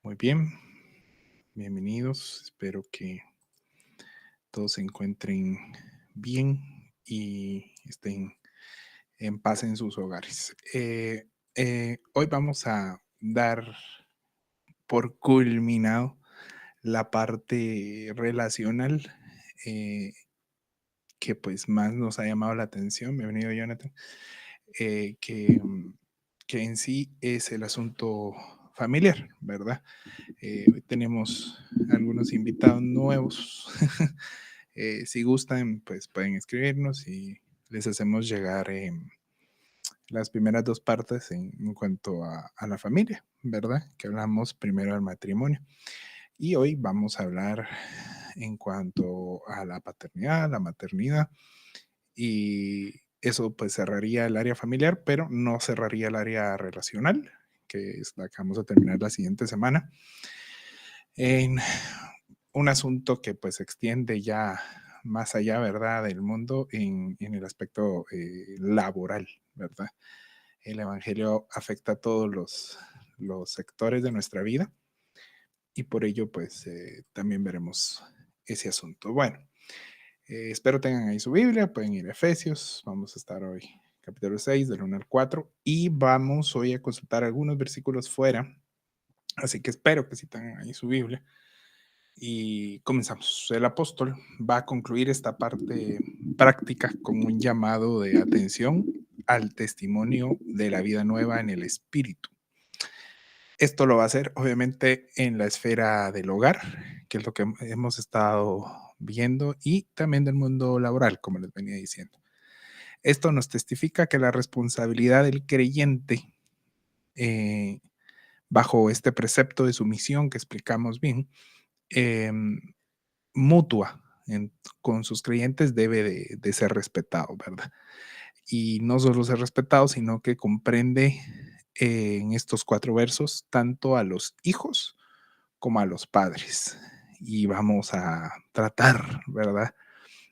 Muy bien, bienvenidos. Espero que todos se encuentren bien y estén en paz en sus hogares. Hoy vamos a dar por culminado la parte relacional eh, que pues más nos ha llamado la atención. Bienvenido, Jonathan. eh, que, mm, que en sí es el asunto familiar, ¿verdad? Hoy tenemos algunos invitados nuevos. Si gustan, pues pueden escribirnos y les hacemos llegar las primeras dos partes en cuanto a la familia, ¿verdad? Que hablamos primero del matrimonio. Y hoy vamos a hablar en cuanto a la paternidad, la maternidad, y eso pues cerraría el área familiar, pero no cerraría el área relacional, que es la que vamos a terminar la siguiente semana, en un asunto que pues se extiende ya más allá, ¿verdad?, del mundo en el aspecto laboral, ¿verdad? El Evangelio afecta a todos los sectores de nuestra vida y por ello pues también veremos ese asunto. Bueno, espero tengan ahí su Biblia, pueden ir a Efesios, vamos a estar hoy capítulo 6 del 1 al 4 y vamos hoy a consultar algunos versículos fuera, así que espero que sí tengan ahí su Biblia. Y comenzamos. El apóstol va a concluir esta parte práctica con un llamado de atención al testimonio de la vida nueva en el espíritu. Esto lo va a hacer obviamente en la esfera del hogar, que es lo que hemos estado viendo, y también del mundo laboral, como les venía diciendo. Esto nos testifica que la responsabilidad del creyente eh, bajo este precepto de sumisión que explicamos bien, eh, mutua con sus creyentes debe de ser respetado, ¿verdad? Y no solo ser respetado, sino que comprende en estos 4 versos tanto a los hijos como a los padres. Y vamos a tratar, ¿verdad?,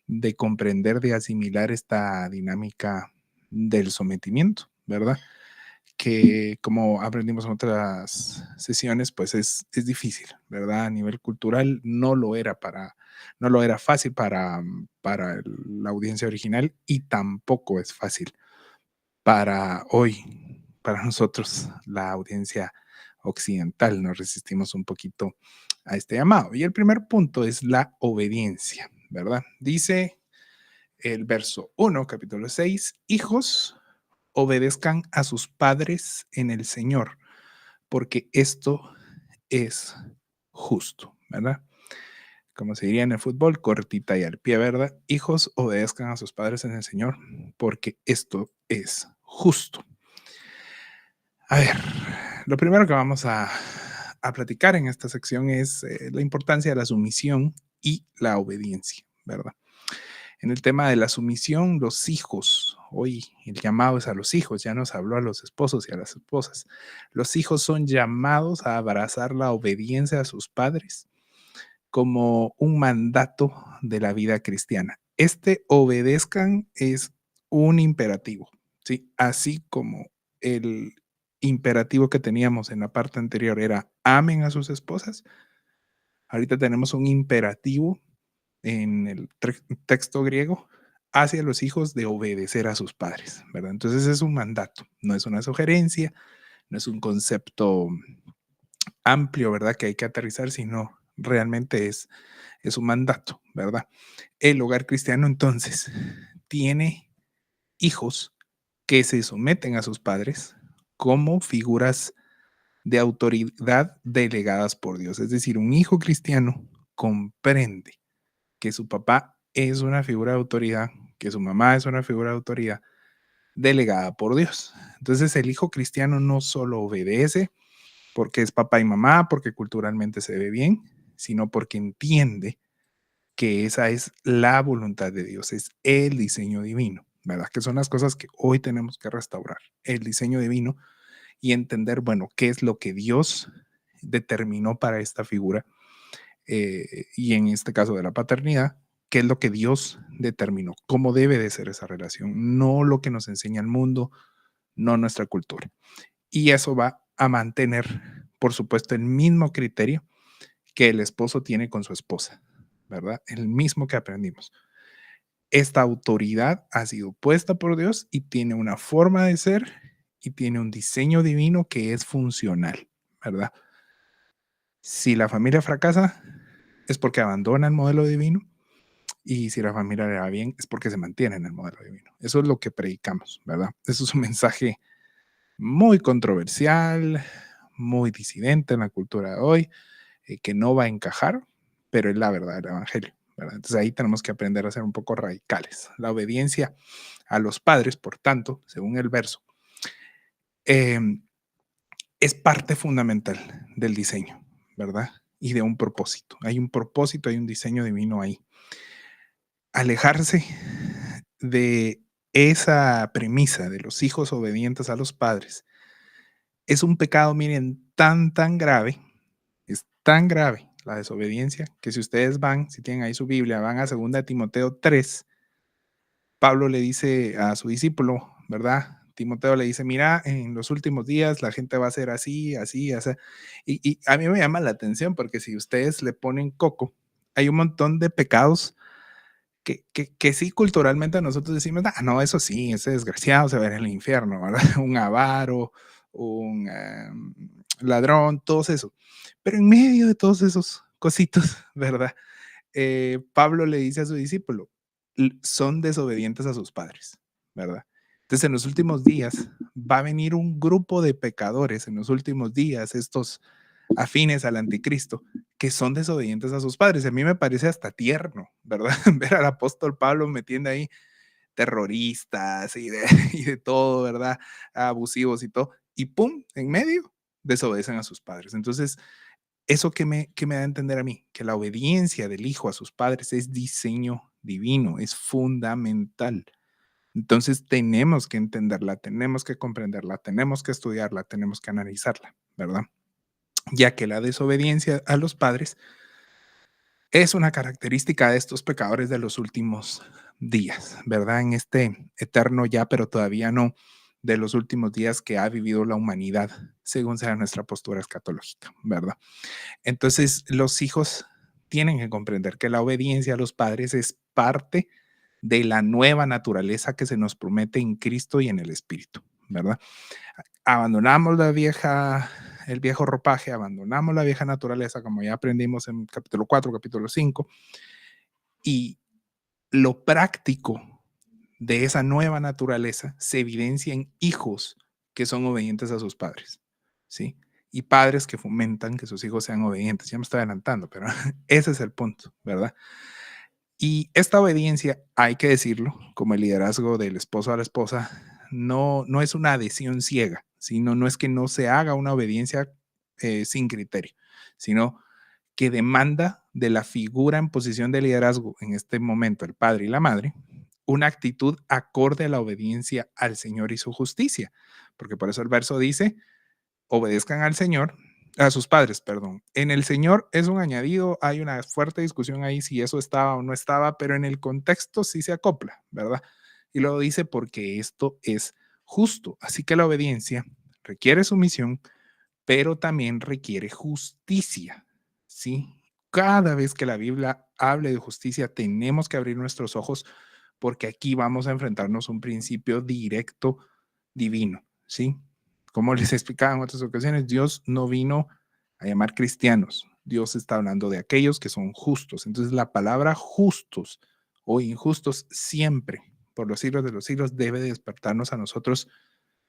de comprender, de asimilar esta dinámica del sometimiento, ¿verdad? Que como aprendimos en otras sesiones, pues es difícil, ¿verdad? A nivel cultural no lo era fácil la audiencia original y tampoco es fácil para hoy, para nosotros, la audiencia occidental. Nos resistimos un poquito a este llamado. Y el primer punto es la obediencia, ¿verdad? Dice el verso 1, capítulo 6, hijos, obedezcan a sus padres en el Señor, porque esto es justo, ¿verdad? Como se diría en el fútbol, cortita y al pie, ¿verdad? Hijos, obedezcan a sus padres en el Señor, porque esto es justo. A ver, lo primero que vamos a platicar en esta sección es la importancia de la sumisión y la obediencia, ¿verdad? En el tema de la sumisión, los hijos, hoy el llamado es a los hijos, ya nos habló a los esposos y a las esposas. Los hijos son llamados a abrazar la obediencia a sus padres como un mandato de la vida cristiana. Este obedezcan es un imperativo, ¿sí? Así como el imperativo que teníamos en la parte anterior era amen a sus esposas, ahorita tenemos un imperativo en el texto griego hacia los hijos de obedecer a sus padres, ¿verdad? Entonces es un mandato, no es una sugerencia, no es un concepto amplio, ¿verdad? Que hay que aterrizar, sino realmente es un mandato, ¿verdad? El hogar cristiano entonces tiene hijos que se someten a sus padres como figuras de autoridad delegadas por Dios. Es decir, un hijo cristiano comprende que su papá es una figura de autoridad, que su mamá es una figura de autoridad delegada por Dios. Entonces el hijo cristiano no solo obedece porque es papá y mamá, porque culturalmente se ve bien, sino porque entiende que esa es la voluntad de Dios, es el diseño divino, ¿verdad? Que son las cosas que hoy tenemos que restaurar, el diseño divino y entender, bueno, qué es lo que Dios determinó para esta figura y en este caso de la paternidad, qué es lo que Dios determinó, cómo debe de ser esa relación, no lo que nos enseña el mundo, no nuestra cultura. Y eso va a mantener por supuesto, el mismo criterio que el esposo tiene con su esposa, ¿verdad? El mismo que aprendimos. Esta autoridad ha sido puesta por Dios y tiene una forma de ser y tiene un diseño divino que es funcional, ¿verdad? Si la familia fracasa, es porque abandona el modelo divino, y si la familia le va bien, es porque se mantiene en el modelo divino. Eso es lo que predicamos, ¿verdad? Eso es un mensaje muy controversial, muy disidente en la cultura de hoy, que no va a encajar, pero es la verdad del evangelio, ¿verdad? Entonces ahí tenemos que aprender a ser un poco radicales. La obediencia a los padres, por tanto, según el verso, eh, es parte fundamental del diseño, ¿verdad? Y de un propósito. Hay un propósito, hay un diseño divino ahí. Alejarse de esa premisa de los hijos obedientes a los padres es un pecado, miren, tan grave, es tan grave la desobediencia, que si ustedes van, si tienen ahí su Biblia, van a 2 Timoteo 3. Pablo le dice a su discípulo, ¿verdad? Timoteo le dice, mira, en los últimos días la gente va a ser así, así, así. Y a mí me llama la atención porque si ustedes le ponen coco, hay un montón de pecados que sí culturalmente nosotros decimos, ah, no, eso sí, ese desgraciado se va a ir al infierno, ¿verdad? Un avaro, un ladrón, todo eso. Pero en medio de todos esos cositos, ¿verdad? Pablo le dice a su discípulo, son desobedientes a sus padres, ¿verdad? Entonces en los últimos días va a venir un grupo de pecadores, en los últimos días, estos afines al anticristo, que son desobedientes a sus padres. A mí me parece hasta tierno, ¿verdad? Ver al apóstol Pablo metiendo ahí terroristas y de todo, ¿verdad? Abusivos y todo. Y pum, en medio, desobedecen a sus padres. Entonces, eso que me da a entender a mí, que la obediencia del hijo a sus padres es diseño divino, es fundamental. Entonces tenemos que entenderla, tenemos que comprenderla, tenemos que estudiarla, tenemos que analizarla, ¿verdad? Ya que la desobediencia a los padres es una característica de estos pecadores de los últimos días, ¿verdad? En este eterno ya, pero todavía no, de los últimos días que ha vivido la humanidad, según sea nuestra postura escatológica, ¿verdad? Entonces, los hijos tienen que comprender que la obediencia a los padres es parte de la nueva naturaleza que se nos promete en Cristo y en el Espíritu, ¿verdad? Abandonamos el viejo ropaje, abandonamos la vieja naturaleza, como ya aprendimos en capítulo 4, capítulo 5, y lo práctico de esa nueva naturaleza se evidencia en hijos que son obedientes a sus padres, ¿sí? Y padres que fomentan que sus hijos sean obedientes. Ya me estoy adelantando, pero ese es el punto, ¿verdad? Y esta obediencia, hay que decirlo, como el liderazgo del esposo a la esposa, no es una adhesión ciega, sino no es que no se haga una obediencia sin criterio, sino que demanda de la figura en posición de liderazgo, en este momento el padre y la madre, una actitud acorde a la obediencia al Señor y su justicia. Porque por eso el verso dice, obedezcan al Señor, a sus padres, perdón. En el Señor es un añadido, hay una fuerte discusión ahí si eso estaba o no estaba, pero en el contexto sí se acopla, ¿verdad? Y luego dice porque esto es justo. Así que la obediencia requiere sumisión, pero también requiere justicia, ¿sí? Cada vez que la Biblia hable de justicia, tenemos que abrir nuestros ojos porque aquí vamos a enfrentarnos a un principio directo divino, ¿sí? Como les explicaba en otras ocasiones, Dios no vino a llamar cristianos. Dios está hablando de aquellos que son justos. Entonces la palabra justos o injustos siempre, por los siglos de los siglos, debe despertarnos a nosotros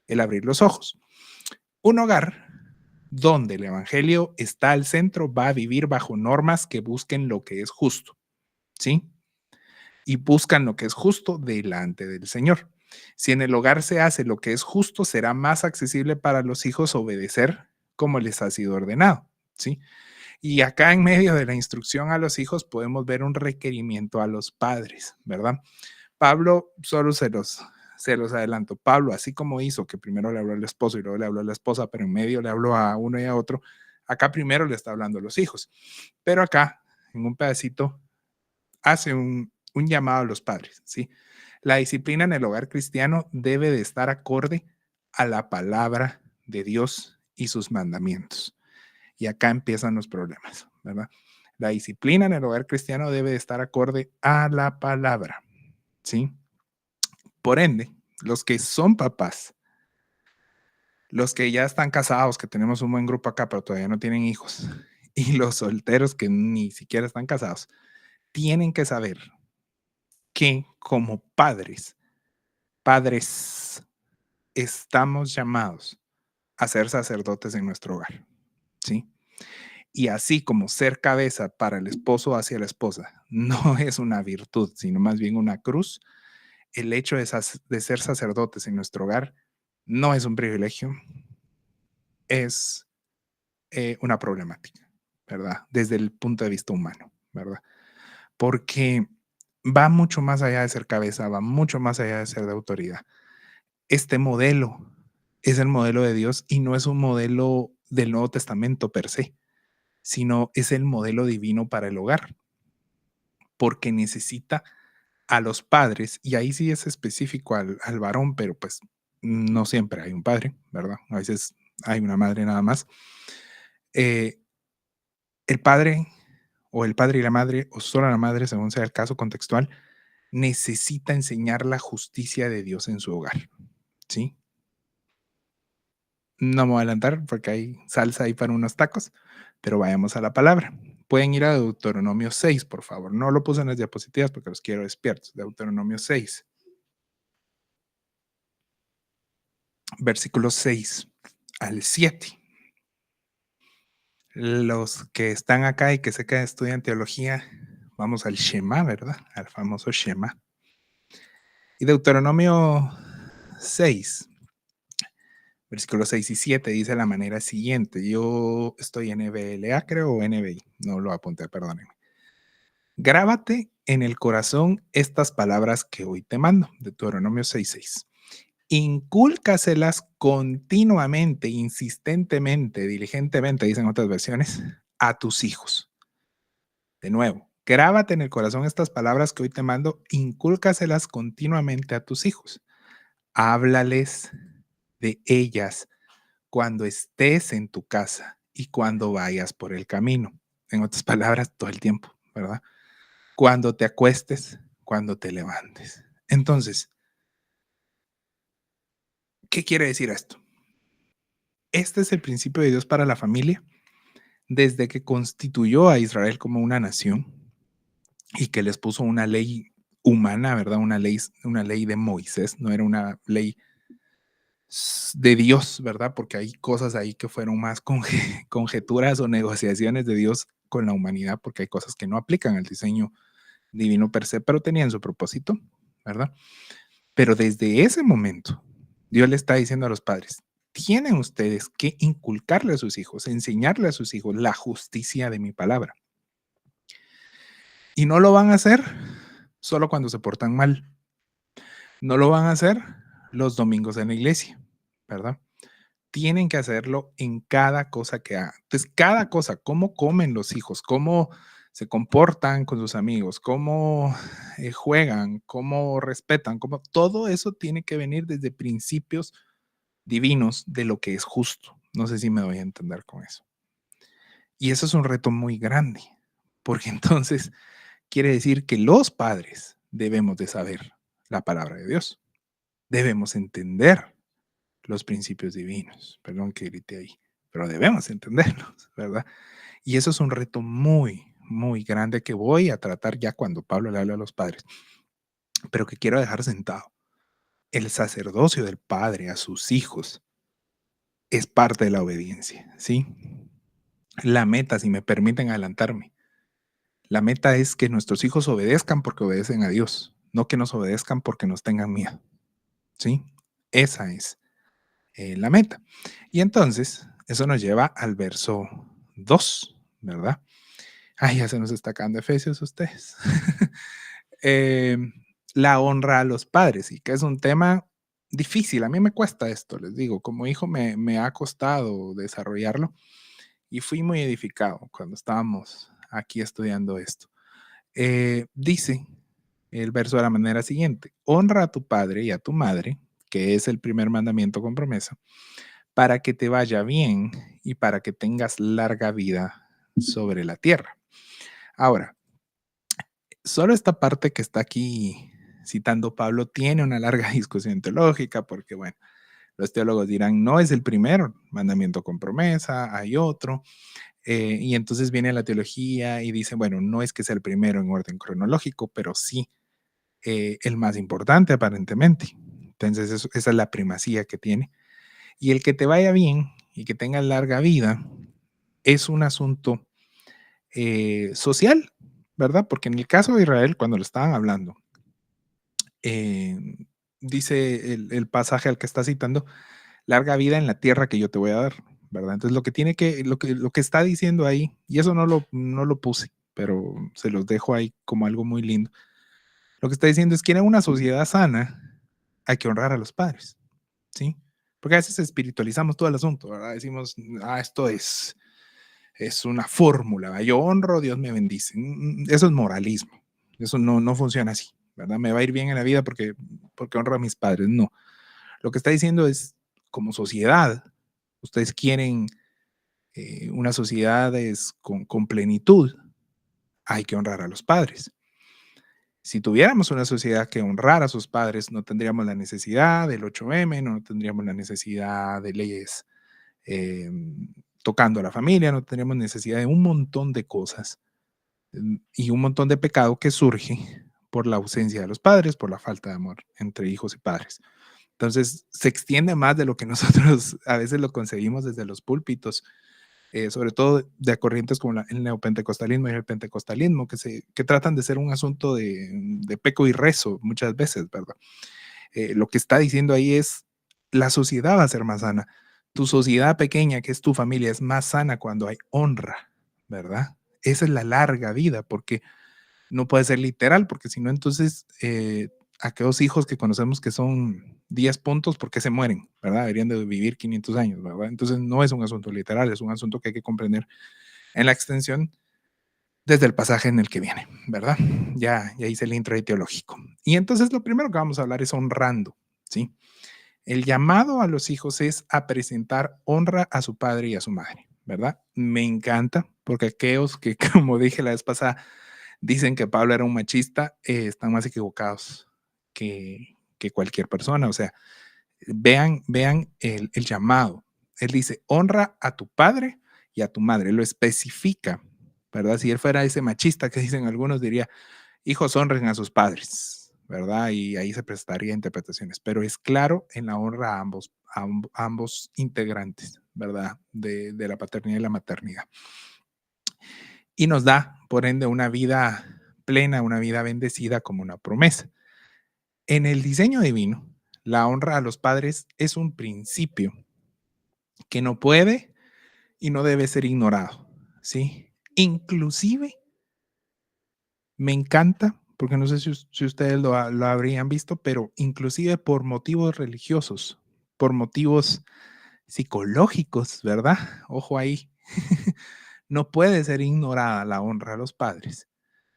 el abrir los ojos. Un hogar donde el evangelio está al centro va a vivir bajo normas que busquen lo que es justo, ¿sí? Y buscan lo que es justo delante del Señor. Si en el hogar se hace lo que es justo, será más accesible para los hijos obedecer como les ha sido ordenado, ¿sí? Y acá en medio de la instrucción a los hijos podemos ver un requerimiento a los padres, ¿verdad? Pablo, solo se los adelanto. Pablo, así como hizo que primero le habló al esposo y luego le habló a la esposa, pero en medio le habló a uno y a otro, acá primero le está hablando a los hijos. Pero acá, en un pedacito, hace un llamado a los padres, ¿sí? La disciplina en el hogar cristiano debe de estar acorde a la palabra de Dios y sus mandamientos. Y acá empiezan los problemas, ¿verdad? La disciplina en el hogar cristiano debe de estar acorde a la palabra, ¿sí? Por ende, los que son papás, los que ya están casados, que tenemos un buen grupo acá, pero todavía no tienen hijos, y los solteros que ni siquiera están casados, tienen que saber que como padres, estamos llamados a ser sacerdotes en nuestro hogar, ¿sí? Y así como ser cabeza para el esposo hacia la esposa no es una virtud, sino más bien una cruz, el hecho de ser sacerdotes en nuestro hogar no es un privilegio, es una problemática, ¿verdad? Desde el punto de vista humano, ¿verdad? Porque va mucho más allá de ser cabeza, va mucho más allá de ser de autoridad. Este modelo es el modelo de Dios y no es un modelo del Nuevo Testamento per se, sino es el modelo divino para el hogar, porque necesita a los padres, y ahí sí es específico al varón, pero pues no siempre hay un padre, ¿verdad? A veces hay una madre nada más. Eh, el padre o el padre y la madre, o solo la madre, según sea el caso contextual, necesita enseñar la justicia de Dios en su hogar, ¿sí? No me voy a adelantar porque hay salsa ahí para unos tacos, pero vayamos a la palabra. Pueden ir a Deuteronomio 6, por favor. No lo puse en las diapositivas porque los quiero despiertos. Deuteronomio 6, versículos 6 al 7. Los que están acá y que sé que estudian teología, vamos al Shema, ¿verdad? Al famoso Shema. Y Deuteronomio 6, versículos 6 y 7 dice de la manera siguiente. Yo estoy en NBLA, creo, o NBI. No lo apunté, perdónenme. Grábate en el corazón estas palabras que hoy te mando. Deuteronomio 6:6. Incúlcaselas continuamente, insistentemente, diligentemente, dicen otras versiones, a tus hijos. De nuevo, grábate en el corazón estas palabras que hoy te mando, incúlcaselas continuamente a tus hijos. Háblales de ellas cuando estés en tu casa y cuando vayas por el camino. En otras palabras, todo el tiempo, ¿verdad? Cuando te acuestes, cuando te levantes. Entonces, ¿qué quiere decir esto? Este es el principio de Dios para la familia desde que constituyó a Israel como una nación y que les puso una ley humana, ¿verdad? Una ley de Moisés, no era una ley de Dios, ¿verdad? Porque hay cosas ahí que fueron más conjeturas o negociaciones de Dios con la humanidad, porque hay cosas que no aplican al diseño divino per se, pero tenían su propósito, ¿verdad? Pero desde ese momento, Dios le está diciendo a los padres, tienen ustedes que inculcarle a sus hijos, enseñarle a sus hijos la justicia de mi palabra. Y no lo van a hacer solo cuando se portan mal. No lo van a hacer los domingos en la iglesia, ¿verdad? Tienen que hacerlo en cada cosa que hagan. Entonces, cada cosa, cómo comen los hijos, cómo se comportan con sus amigos, cómo juegan, cómo respetan, cómo, todo eso tiene que venir desde principios divinos de lo que es justo. No sé si me doy a entender con eso. Y eso es un reto muy grande, porque entonces quiere decir que los padres debemos de saber la palabra de Dios. Debemos entender los principios divinos. Perdón que grité ahí, pero debemos entenderlos, ¿verdad? Y eso es un reto muy, muy grande que voy a tratar ya cuando Pablo le habla a los padres, pero que quiero dejar sentado. El sacerdocio del padre a sus hijos es parte de la obediencia, ¿sí? La meta, si me permiten adelantarme, la meta es que nuestros hijos obedezcan porque obedecen a Dios, no que nos obedezcan porque nos tengan miedo, ¿sí? Esa es la meta. Y entonces, eso nos lleva al verso 2, ¿verdad? Ay, ya se nos está acabando Efesios ustedes. Eh, la honra a los padres, y que es un tema difícil. A mí me cuesta esto, les digo, como hijo me ha costado desarrollarlo y fui muy edificado cuando estábamos aquí estudiando esto. Dice el verso de la manera siguiente, honra a tu padre y a tu madre, que es el primer mandamiento con promesa, para que te vaya bien y para que tengas larga vida sobre la tierra. Ahora, solo esta parte que está aquí citando Pablo tiene una larga discusión teológica porque, bueno, los teólogos dirán, no es el primer mandamiento con promesa, hay otro. Y entonces viene la teología y dice, bueno, no es que sea el primero en orden cronológico, pero sí el más importante aparentemente. Entonces esa es la primacía que tiene. Y el que te vaya bien y que tengas larga vida es un asunto social, ¿verdad? Porque en el caso de Israel, cuando lo estaban hablando, eh, dice el pasaje al que está citando, larga vida en la tierra que yo te voy a dar, ¿verdad? Entonces lo que está diciendo ahí, y eso no lo puse, pero se los dejo ahí como algo muy lindo. Lo que está diciendo es que en una sociedad sana hay que honrar a los padres, ¿sí? Porque a veces espiritualizamos todo el asunto, ¿verdad? Decimos, esto es una fórmula, yo honro, Dios me bendice. Eso es moralismo, eso no funciona así, ¿verdad? Me va a ir bien en la vida porque honro a mis padres, no. Lo que está diciendo es, como sociedad, ustedes quieren una sociedad con plenitud, hay que honrar a los padres. Si tuviéramos una sociedad que honrara a sus padres, no tendríamos la necesidad del 8M, no tendríamos la necesidad de leyes eh, tocando a la familia, no tendríamos necesidad de un montón de cosas y un montón de pecado que surge por la ausencia de los padres, por la falta de amor entre hijos y padres. Entonces, se extiende más de lo que nosotros a veces lo concebimos desde los púlpitos, sobre todo de corrientes como el neopentecostalismo y el pentecostalismo, que tratan de ser un asunto de peco y rezo muchas veces, ¿verdad? Lo que está diciendo ahí es, la sociedad va a ser más sana. Tu sociedad pequeña, que es tu familia, es más sana cuando hay honra, ¿verdad? Esa es la larga vida, porque no puede ser literal, porque si no, entonces aquellos hijos que conocemos que son 10 puntos, ¿por qué se mueren? ¿Verdad? Deberían de vivir 500 años, ¿verdad? Entonces no es un asunto literal, es un asunto que hay que comprender en la extensión desde el pasaje en el que viene, ¿verdad? Ya hice el intro teológico. Y entonces lo primero que vamos a hablar es honrando, ¿sí? El llamado a los hijos es a presentar honra a su padre y a su madre, ¿verdad? Me encanta, porque aquellos que, como dije la vez pasada, dicen que Pablo era un machista, están más equivocados que cualquier persona. O sea, vean el llamado. Él dice, honra a tu padre y a tu madre. Lo especifica, ¿verdad? Si él fuera ese machista que dicen algunos, diría, hijos honren a sus padres, ¿verdad? Y ahí se prestaría interpretaciones. Pero es claro en la honra a ambos integrantes, ¿verdad? De la paternidad y la maternidad. Y nos da, por ende, una vida plena, una vida bendecida como una promesa. En el diseño divino, la honra a los padres es un principio que no puede y no debe ser ignorado, ¿sí? Inclusive, me encanta, porque no sé si ustedes lo habrían visto, pero inclusive por motivos religiosos, por motivos psicológicos, ¿verdad? Ojo ahí, no puede ser ignorada la honra a los padres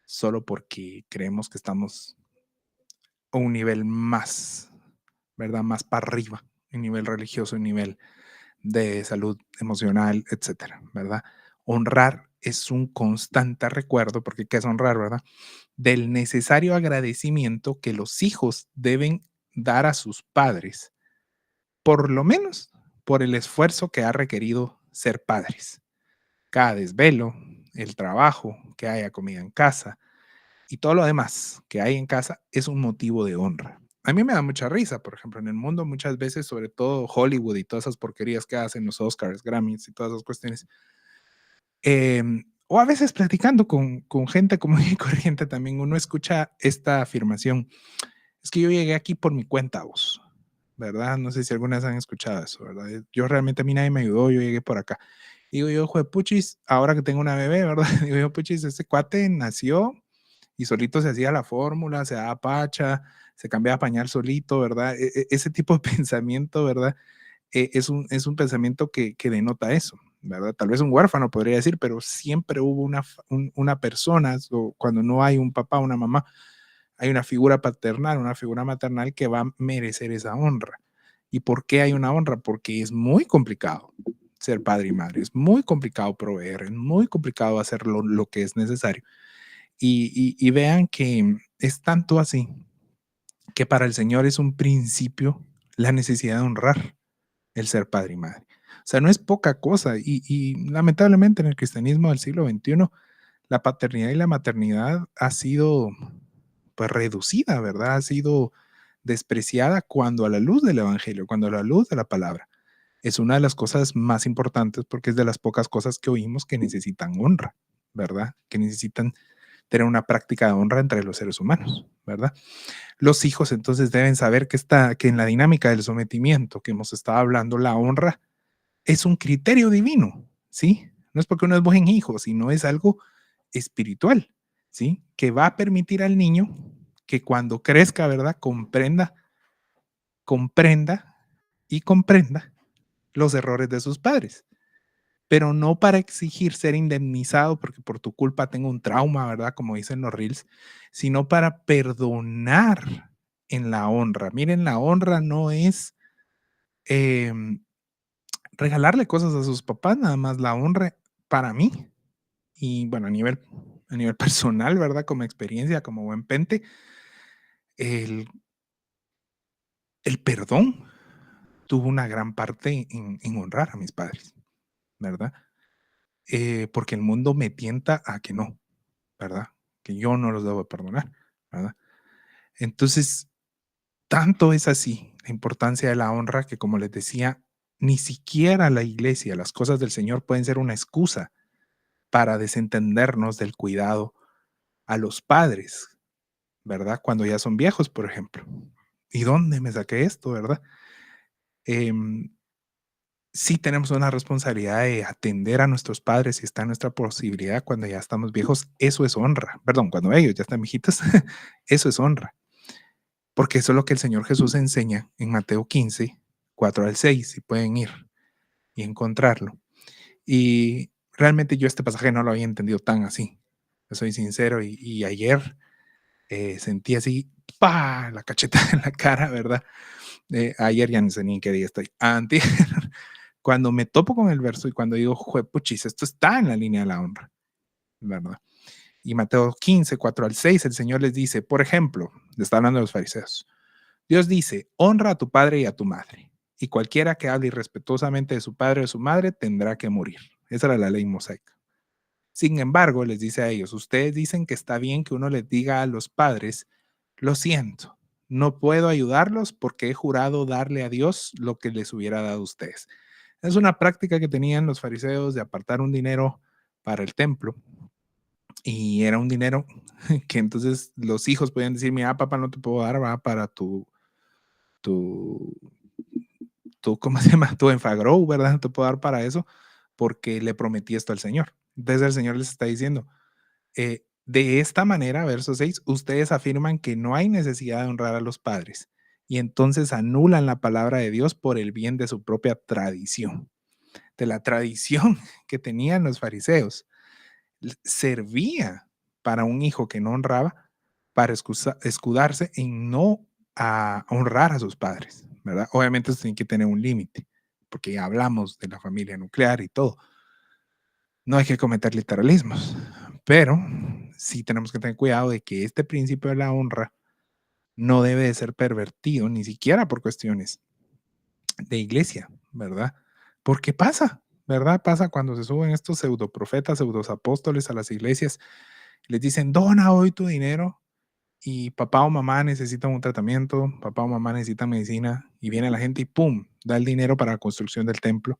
solo porque creemos que estamos a un nivel más, ¿verdad? Más para arriba, un nivel religioso, un nivel de salud emocional, etcétera, ¿verdad? Honrar es un constante recuerdo, porque ¿qué es honrar, verdad? Del necesario agradecimiento que los hijos deben dar a sus padres, por lo menos por el esfuerzo que ha requerido ser padres. Cada desvelo, el trabajo, que haya comida en casa, y todo lo demás que hay en casa es un motivo de honra. A mí me da mucha risa, por ejemplo, en el mundo muchas veces, sobre todo Hollywood y todas esas porquerías que hacen los Oscars, Grammys y todas esas cuestiones, o a veces platicando con gente común y corriente también, uno escucha esta afirmación, es que yo llegué aquí por mi cuenta, vos, ¿verdad? No sé si algunas han escuchado eso, ¿verdad? Yo realmente a mí nadie me ayudó, yo llegué por acá. Digo yo, puchis, ahora que tengo una bebé, ¿verdad? Digo yo, puchis, este cuate nació y solito se hacía la fórmula, se daba pacha, se cambiaba pañal solito, ¿verdad? Ese tipo de pensamiento, ¿verdad? Es un pensamiento que denota eso, ¿verdad? Tal vez un huérfano podría decir, pero siempre hubo una persona, o cuando no hay un papá, una mamá, hay una figura paternal, una figura maternal que va a merecer esa honra. ¿Y por qué hay una honra? Porque es muy complicado ser padre y madre, es muy complicado proveer, es muy complicado hacer lo que es necesario. Y vean que es tanto así que para el Señor es un principio la necesidad de honrar el ser padre y madre. O sea, no es poca cosa y lamentablemente en el cristianismo del siglo XXI la paternidad y la maternidad ha sido pues reducida, ¿verdad? Ha sido despreciada cuando a la luz del evangelio, cuando a la luz de la palabra, es una de las cosas más importantes porque es de las pocas cosas que oímos que necesitan honra, ¿verdad? Que necesitan tener una práctica de honra entre los seres humanos, ¿verdad? Los hijos entonces deben saber que en la dinámica del sometimiento que hemos estado hablando, la honra es un criterio divino, ¿sí? No es porque uno es buen hijo, sino es algo espiritual, ¿sí? Que va a permitir al niño que cuando crezca, ¿verdad? Comprenda y comprenda los errores de sus padres, pero no para exigir ser indemnizado porque por tu culpa tengo un trauma, ¿verdad? Como dicen los reels, sino para perdonar en la honra. Miren, la honra no es em, regalarle cosas a sus papás, nada más la honra para mí y bueno, a nivel personal, ¿verdad? Como experiencia, como buen pente, el, el perdón tuvo una gran parte en honrar a mis padres, ¿verdad? Porque el mundo me tienta a que no, ¿verdad? Que yo no los debo perdonar, ¿verdad? Entonces, tanto es así la importancia de la honra que, como les decía, ni siquiera la iglesia, las cosas del Señor pueden ser una excusa para desentendernos del cuidado a los padres, ¿verdad? Cuando ya son viejos, por ejemplo. ¿Y dónde me saqué esto, verdad? Em, sí tenemos una responsabilidad de atender a nuestros padres si está en nuestra posibilidad cuando ya estamos viejos. Eso es honra. Perdón, cuando ellos ya están viejitos, eso es honra. Porque eso es lo que el Señor Jesús enseña en Mateo 15, 4 al 6, si pueden ir y encontrarlo. Y realmente yo este pasaje no lo había entendido tan así. Yo soy sincero y ayer sentí así, ¡pa! La cacheta en la cara, ¿verdad? Ayer ya no sé ni en qué día estoy. Antes, cuando me topo con el verso y cuando digo, juepuchis, esto está en la línea de la honra, ¿verdad? Y Mateo 15, 4 al 6, el Señor les dice, por ejemplo, le está hablando a los fariseos, Dios dice, honra a tu padre y a tu madre, y cualquiera que hable irrespetuosamente de su padre o su madre tendrá que morir. Esa era la ley mosaica. Sin embargo, les dice a ellos, ustedes dicen que está bien que uno les diga a los padres, lo siento, no puedo ayudarlos porque he jurado darle a Dios lo que les hubiera dado a ustedes. Es una práctica que tenían los fariseos de apartar un dinero para el templo y era un dinero que entonces los hijos podían decir, mira, papá, no te puedo dar, va para tu, ¿cómo se llama? Tu enfagrow, ¿verdad? No te puedo dar para eso porque le prometí esto al Señor. Entonces el Señor les está diciendo, de esta manera, verso 6, ustedes afirman que no hay necesidad de honrar a los padres y entonces anulan la palabra de Dios por el bien de su propia tradición, de la tradición que tenían los fariseos. Servía para un hijo que no honraba para escudarse en no honrar a sus padres, ¿verdad? Obviamente eso tiene que tener un límite, porque ya hablamos de la familia nuclear y todo. No hay que cometer literalismos, pero sí tenemos que tener cuidado de que este principio de la honra no debe de ser pervertido, ni siquiera por cuestiones de iglesia, ¿verdad? Porque pasa, ¿verdad? Pasa cuando se suben estos pseudoprofetas, pseudoapóstoles a las iglesias, les dicen, dona hoy tu dinero y papá o mamá necesitan un tratamiento, papá o mamá necesitan medicina y viene la gente y ¡pum! Da el dinero para la construcción del templo,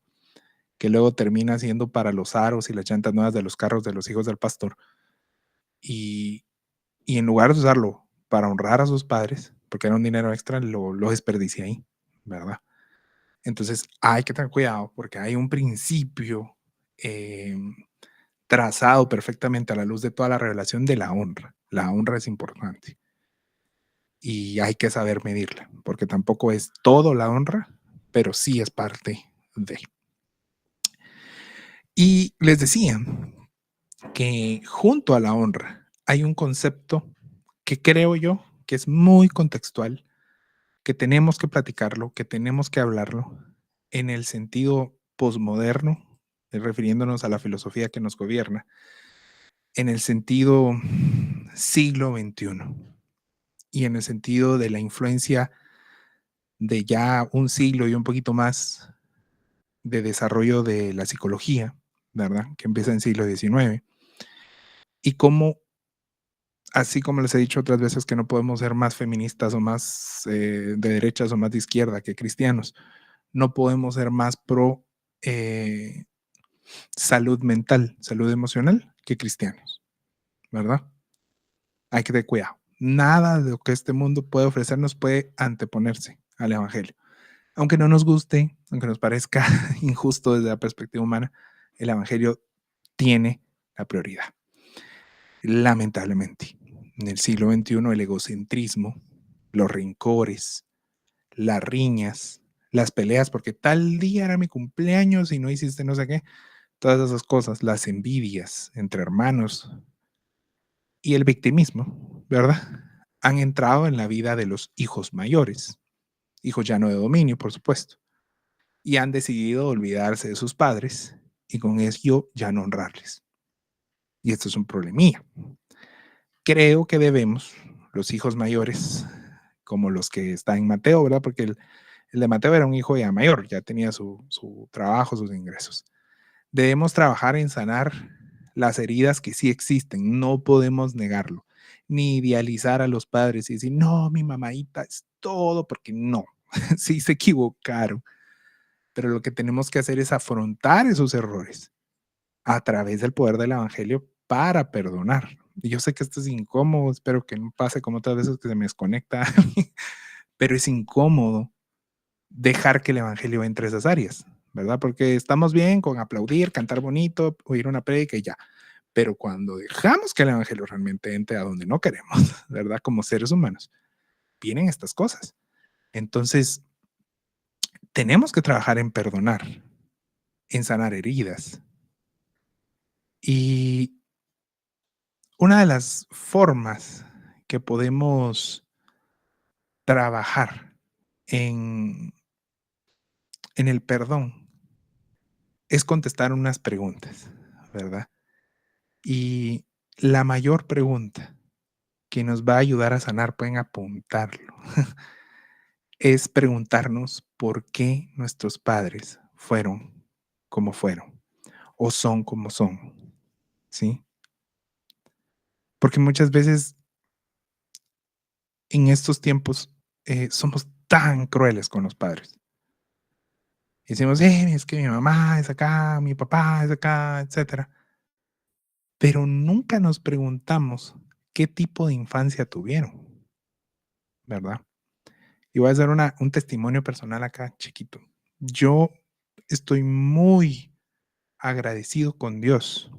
que luego termina siendo para los aros y las llantas nuevas de los carros de los hijos del pastor. Y, y en lugar de usarlo para honrar a sus padres, porque era un dinero extra, lo desperdicia ahí, ¿verdad? Entonces hay que tener cuidado porque hay un principio eh, trazado perfectamente a la luz de toda la revelación de la honra. La honra es importante y hay que saber medirla, porque tampoco es todo la honra, pero sí es parte de. Y les decía que junto a la honra hay un concepto que creo yo que es muy contextual que tenemos que platicarlo, que tenemos que hablarlo en el sentido posmoderno, refiriéndonos a la filosofía que nos gobierna, en el sentido siglo XXI y en el sentido de la influencia de ya un siglo y un poquito más de desarrollo de la psicología, ¿verdad? Que empieza en el siglo XIX, y cómo, así como les he dicho otras veces que no podemos ser más feministas o más de derechas o más de izquierda que cristianos, no podemos ser más pro eh, salud mental, salud emocional que cristianos, ¿verdad? Hay que tener cuidado. Nada de lo que este mundo puede ofrecernos puede anteponerse al Evangelio. Aunque no nos guste, aunque nos parezca injusto desde la perspectiva humana, el Evangelio tiene la prioridad. Lamentablemente, en el siglo XXI el egocentrismo, los rencores, las riñas, las peleas, porque tal día era mi cumpleaños y no hiciste no sé qué, todas esas cosas, las envidias entre hermanos y el victimismo, ¿verdad? Han entrado en la vida de los hijos mayores, hijos ya no de dominio, por supuesto, y han decidido olvidarse de sus padres y con ello ya no honrarles. Y esto es un problemía. Creo que debemos, los hijos mayores, como los que está en Mateo, ¿verdad? Porque el de Mateo era un hijo ya mayor, ya tenía su trabajo, sus ingresos. Debemos trabajar en sanar las heridas que sí existen, no podemos negarlo, ni idealizar a los padres y decir, no, mi mamadita es todo, porque no, sí se equivocaron, pero lo que tenemos que hacer es afrontar esos errores a través del poder del evangelio para perdonar. Y yo sé que esto es incómodo, espero que no pase como otras veces que se me desconecta, pero es incómodo dejar que el evangelio entre a esas áreas, ¿verdad? Porque estamos bien con aplaudir, cantar bonito, oír una prédica y ya. Pero cuando dejamos que el evangelio realmente entre a donde no queremos, ¿verdad? Como seres humanos, vienen estas cosas. Entonces, tenemos que trabajar en perdonar, en sanar heridas. Y una de las formas que podemos trabajar en, en el perdón es contestar unas preguntas, ¿verdad? Y la mayor pregunta que nos va a ayudar a sanar, pueden apuntarlo, es preguntarnos por qué nuestros padres fueron como fueron o son como son, ¿sí? Porque muchas veces en estos tiempos somos tan crueles con los padres. Y decimos, es que mi mamá es acá, mi papá es acá, etcétera. Pero nunca nos preguntamos qué tipo de infancia tuvieron, ¿verdad? Y voy a hacer un testimonio personal acá, chiquito. Yo estoy muy agradecido con Dios,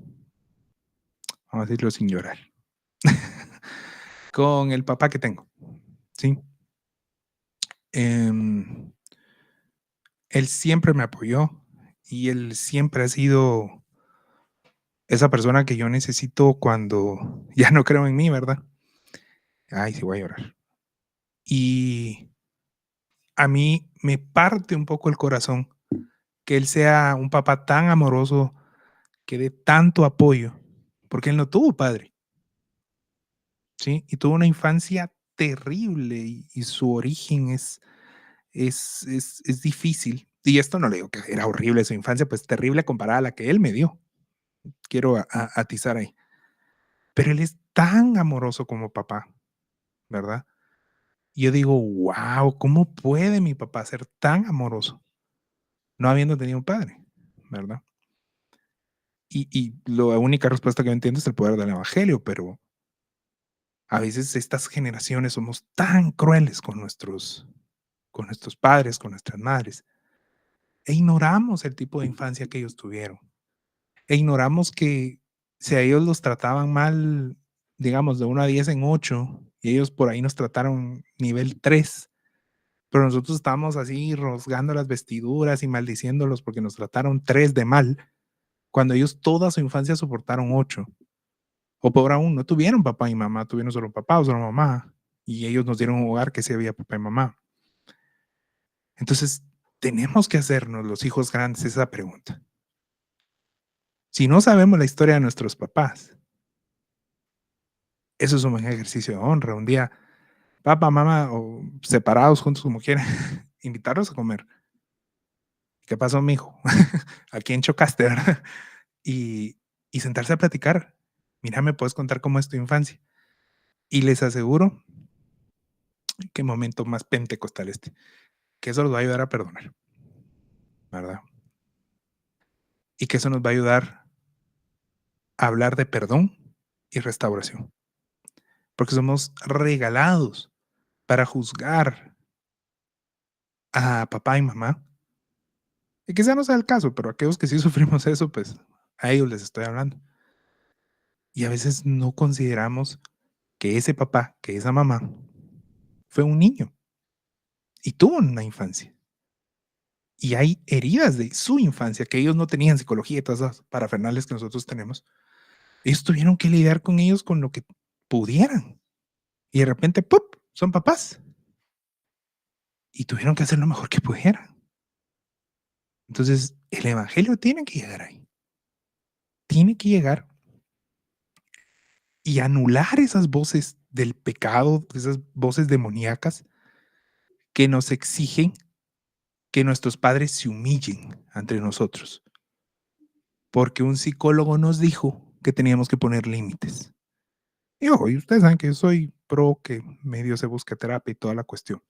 vamos a decirlo sin llorar, con el papá que tengo, ¿sí? Em, Él siempre me apoyó y él siempre ha sido esa persona que yo necesito cuando ya no creo en mí, ¿verdad? Ay, sí voy a llorar. Y a mí me parte un poco el corazón que él sea un papá tan amoroso, que dé tanto apoyo, porque él no tuvo padre, ¿sí? Y tuvo una infancia terrible y su origen es difícil. Y esto no le digo que era horrible su infancia, pues terrible comparada a la que él me dio. Quiero atizar ahí. Pero él es tan amoroso como papá, ¿verdad? Y yo digo, wow, ¿cómo puede mi papá ser tan amoroso no habiendo tenido un padre? ¿Verdad? Y la única respuesta que yo entiendo es el poder del evangelio, pero a veces estas generaciones somos tan crueles con nuestros padres, con nuestras madres, e ignoramos el tipo de infancia que ellos tuvieron. E ignoramos que si a ellos los trataban mal, digamos, de 1 a 10 en 8, y ellos por ahí nos trataron nivel 3, pero nosotros estábamos así rasgando las vestiduras y maldiciéndolos porque nos trataron 3 de mal, cuando ellos toda su infancia soportaron 8. O peor aún, no tuvieron papá y mamá, tuvieron solo papá o solo mamá, y ellos nos dieron un hogar que sí había papá y mamá. Entonces, tenemos que hacernos los hijos grandes esa pregunta. Si no sabemos la historia de nuestros papás, eso es un buen ejercicio de honra. Un día, papá, mamá, o separados, juntos, como quieran, invitarlos a comer. ¿Qué pasó, mijo? ¿A quién chocaste, verdad? Y, y sentarse a platicar. Mira, me puedes contar cómo es tu infancia. Y les aseguro qué momento más pentecostal este, que eso los va a ayudar a perdonar, ¿verdad? Y que eso nos va a ayudar a hablar de perdón y restauración, porque somos regalados para juzgar a papá y mamá. Y quizá no sea el caso, pero aquellos que sí sufrimos eso, pues a ellos les estoy hablando. Y a veces no consideramos que ese papá, que esa mamá, fue un niño y tuvo una infancia. Y hay heridas de su infancia que ellos no tenían psicología y todas esas parafernales que nosotros tenemos. Ellos tuvieron que lidiar con ellos con lo que pudieran. Y de repente, ¡pup!, son papás. Y tuvieron que hacer lo mejor que pudieran. Entonces, el evangelio tiene que llegar ahí. Tiene que llegar y anular esas voces del pecado, esas voces demoníacas que nos exigen que nuestros padres se humillen ante nosotros. Porque un psicólogo nos dijo que teníamos que poner límites. Y ojo, y ustedes saben que yo soy pro que medio se busque terapia y toda la cuestión.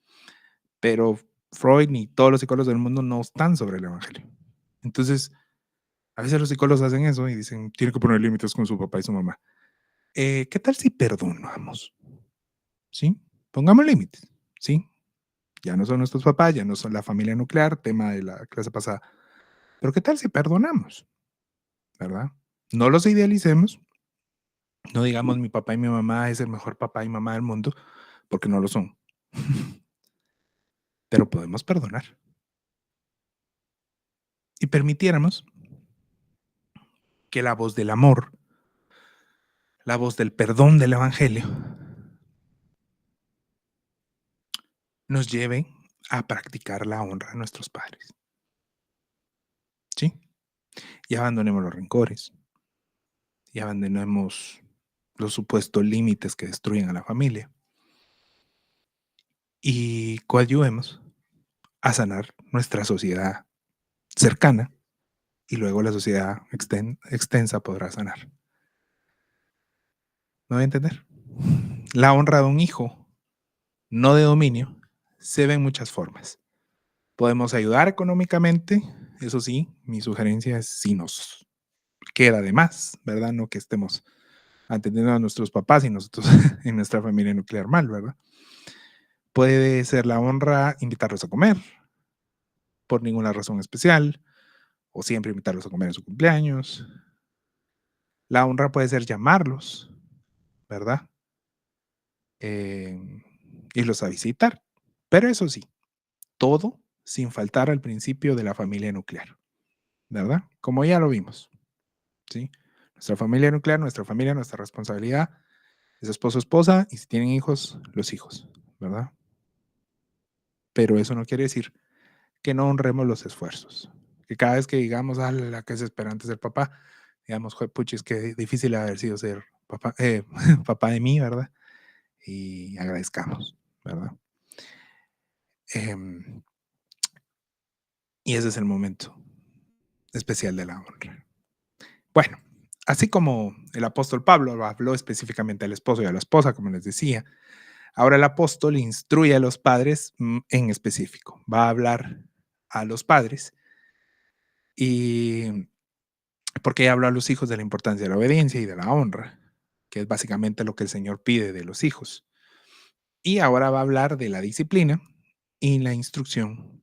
Pero Freud ni todos los psicólogos del mundo no están sobre el evangelio. Entonces, a veces los psicólogos hacen eso y dicen, tiene que poner límites con su papá y su mamá. ¿Qué tal si perdonamos? ¿Sí? Pongamos límites. ¿Sí? Ya no son nuestros papás, ya no son la familia nuclear, tema de la clase pasada. Pero ¿qué tal si perdonamos? ¿Verdad? No los idealicemos. No digamos mi papá y mi mamá es el mejor papá y mamá del mundo, porque no lo son. Pero podemos perdonar. Y permitiéramos que la voz del amor, la voz del perdón del evangelio, nos lleve a practicar la honra a nuestros padres. ¿Sí? Y abandonemos los rencores. Y abandonemos los supuestos límites que destruyen a la familia. Y coadyuvemos a sanar nuestra sociedad cercana y luego la sociedad extensa podrá sanar. ¿No voy a entender? La honra de un hijo, no de dominio, se ve en muchas formas. Podemos ayudar económicamente, eso sí, mi sugerencia es si nos queda de más, ¿verdad? No que estemos atendiendo a nuestros papás y nosotros en nuestra familia nuclear mal, ¿verdad? Puede ser la honra invitarlos a comer por ninguna razón especial, o siempre invitarlos a comer en su cumpleaños. La honra puede ser llamarlos, ¿verdad? Eh, Irlos a visitar. Pero eso sí, todo sin faltar al principio de la familia nuclear, ¿verdad? Como ya lo vimos, ¿sí? Nuestra familia nuclear, nuestra familia, nuestra responsabilidad es esposo, esposa, y si tienen hijos, los hijos, ¿verdad? Pero eso no quiere decir que no honremos los esfuerzos. Que cada vez que digamos, ah, la que es esperante ser papá, digamos, puchis, qué difícil haber sido ser papá, papá de mí, ¿verdad? Y agradezcamos, ¿verdad? Em, y ese es el momento especial de la honra. Bueno, así como el apóstol Pablo habló específicamente al esposo y a la esposa, como les decía, ahora el apóstol instruye a los padres en específico. Va a hablar a los padres y porque habla a los hijos de la importancia de la obediencia y de la honra, que es básicamente lo que el Señor pide de los hijos. Y ahora va a hablar de la disciplina y la instrucción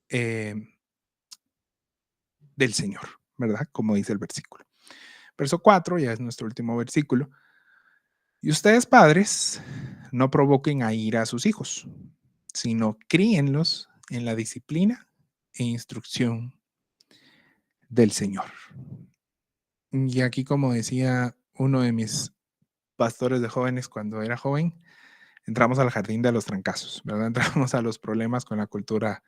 eh, del Señor, ¿verdad? Como dice el versículo. Verso 4, ya es nuestro último versículo. Y ustedes, padres, no provoquen a ira a sus hijos, sino críenlos en la disciplina e instrucción del Señor. Y aquí, como decía uno de mis pastores de jóvenes cuando era joven, entramos al jardín de los trancazos, ¿verdad? Entramos a los problemas con la cultura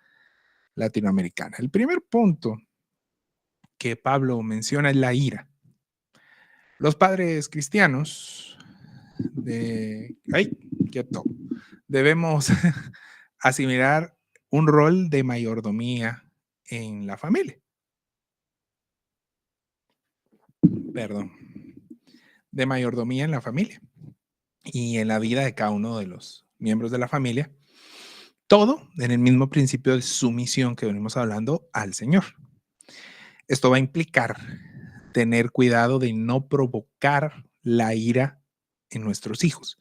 latinoamericana. El primer punto que Pablo menciona es la ira. Los padres cristianos ¡ay, quieto! Debemos asimilar un rol de mayordomía en la familia. Perdón, de mayordomía en la familia y en la vida de cada uno de los miembros de la familia, todo en el mismo principio de sumisión que venimos hablando al Señor. Esto va a implicar tener cuidado de no provocar la ira en nuestros hijos.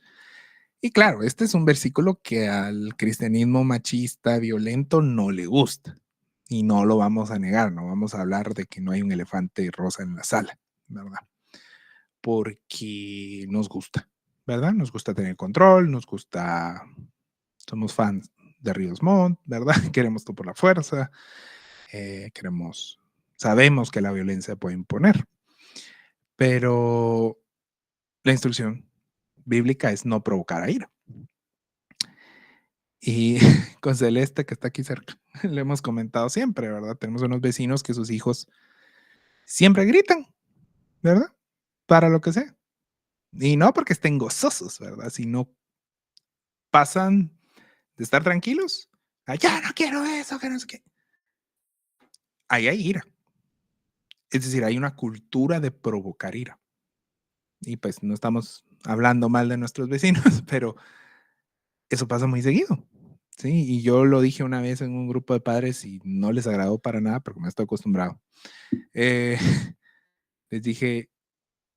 Y claro, este es un versículo que al cristianismo machista, violento, no le gusta. Y no lo vamos a negar, no vamos a hablar de que no hay un elefante rosa en la sala, ¿verdad? Porque nos gusta, ¿verdad? Nos gusta tener control, nos gusta, somos fans de Ríos Montt, ¿verdad? Queremos todo por la fuerza, sabemos que la violencia puede imponer, pero la instrucción bíblica es no provocar a ira. Y con Celeste, que está aquí cerca, le hemos comentado siempre, ¿verdad? Tenemos unos vecinos que sus hijos siempre gritan, ¿verdad? Para lo que sea. Y no porque estén gozosos, ¿verdad? Sino pasan de estar tranquilos a ya no quiero eso, que no sé qué. Ahí hay ira. Es decir, hay una cultura de provocar ira. Y pues no estamos hablando mal de nuestros vecinos, pero eso pasa muy seguido. Sí, y yo lo dije una vez en un grupo de padres y no les agradó para nada porque me estoy acostumbrado. Eh, les dije,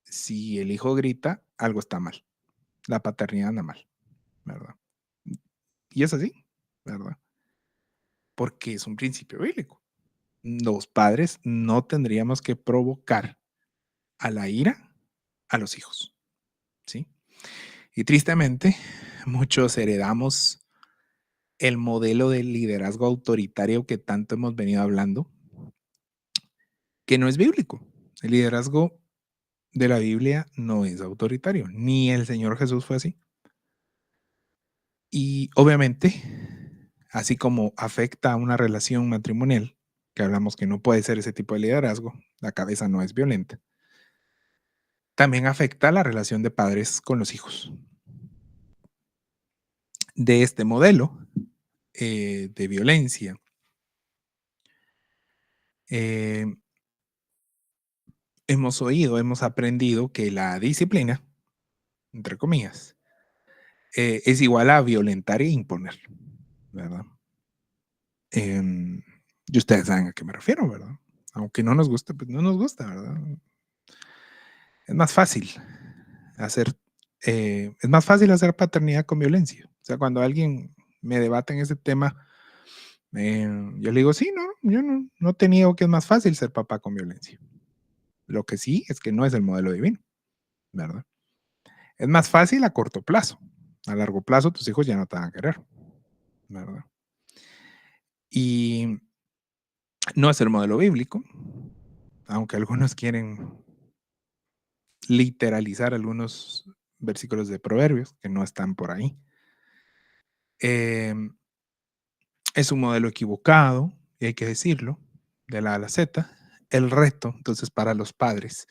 si el hijo grita, algo está mal. La paternidad anda mal, ¿verdad? Y es así, ¿verdad? Porque es un principio bíblico. Los padres no tendríamos que provocar a la ira a los hijos, ¿sí? Y tristemente, muchos heredamos el modelo del liderazgo autoritario que tanto hemos venido hablando, que no es bíblico. El liderazgo de la Biblia no es autoritario, ni el Señor Jesús fue así. Y obviamente, así como afecta a una relación matrimonial, que hablamos que no puede ser ese tipo de liderazgo, la cabeza no es violenta, también afecta a la relación de padres con los hijos. De este modelo de violencia, eh, hemos oído, hemos aprendido que la disciplina, entre comillas, es igual a violentar e imponer, ¿verdad? Y ustedes saben a qué me refiero, ¿verdad? Aunque no nos guste, pues no nos gusta, ¿verdad? Es más fácil hacer, es más fácil hacer paternidad con violencia. O sea, cuando alguien me debate en ese tema, yo le digo, sí, no, yo no te niego que es más fácil ser papá con violencia. Lo que sí es que no es el modelo divino, ¿verdad? Es más fácil a corto plazo. A largo plazo tus hijos ya no te van a querer, ¿verdad? Y no es el modelo bíblico, aunque algunos quieren literalizar algunos versículos de Proverbios que no están por ahí. Em, es un modelo equivocado, y hay que decirlo, de la A a la Z. El reto, entonces, para los padres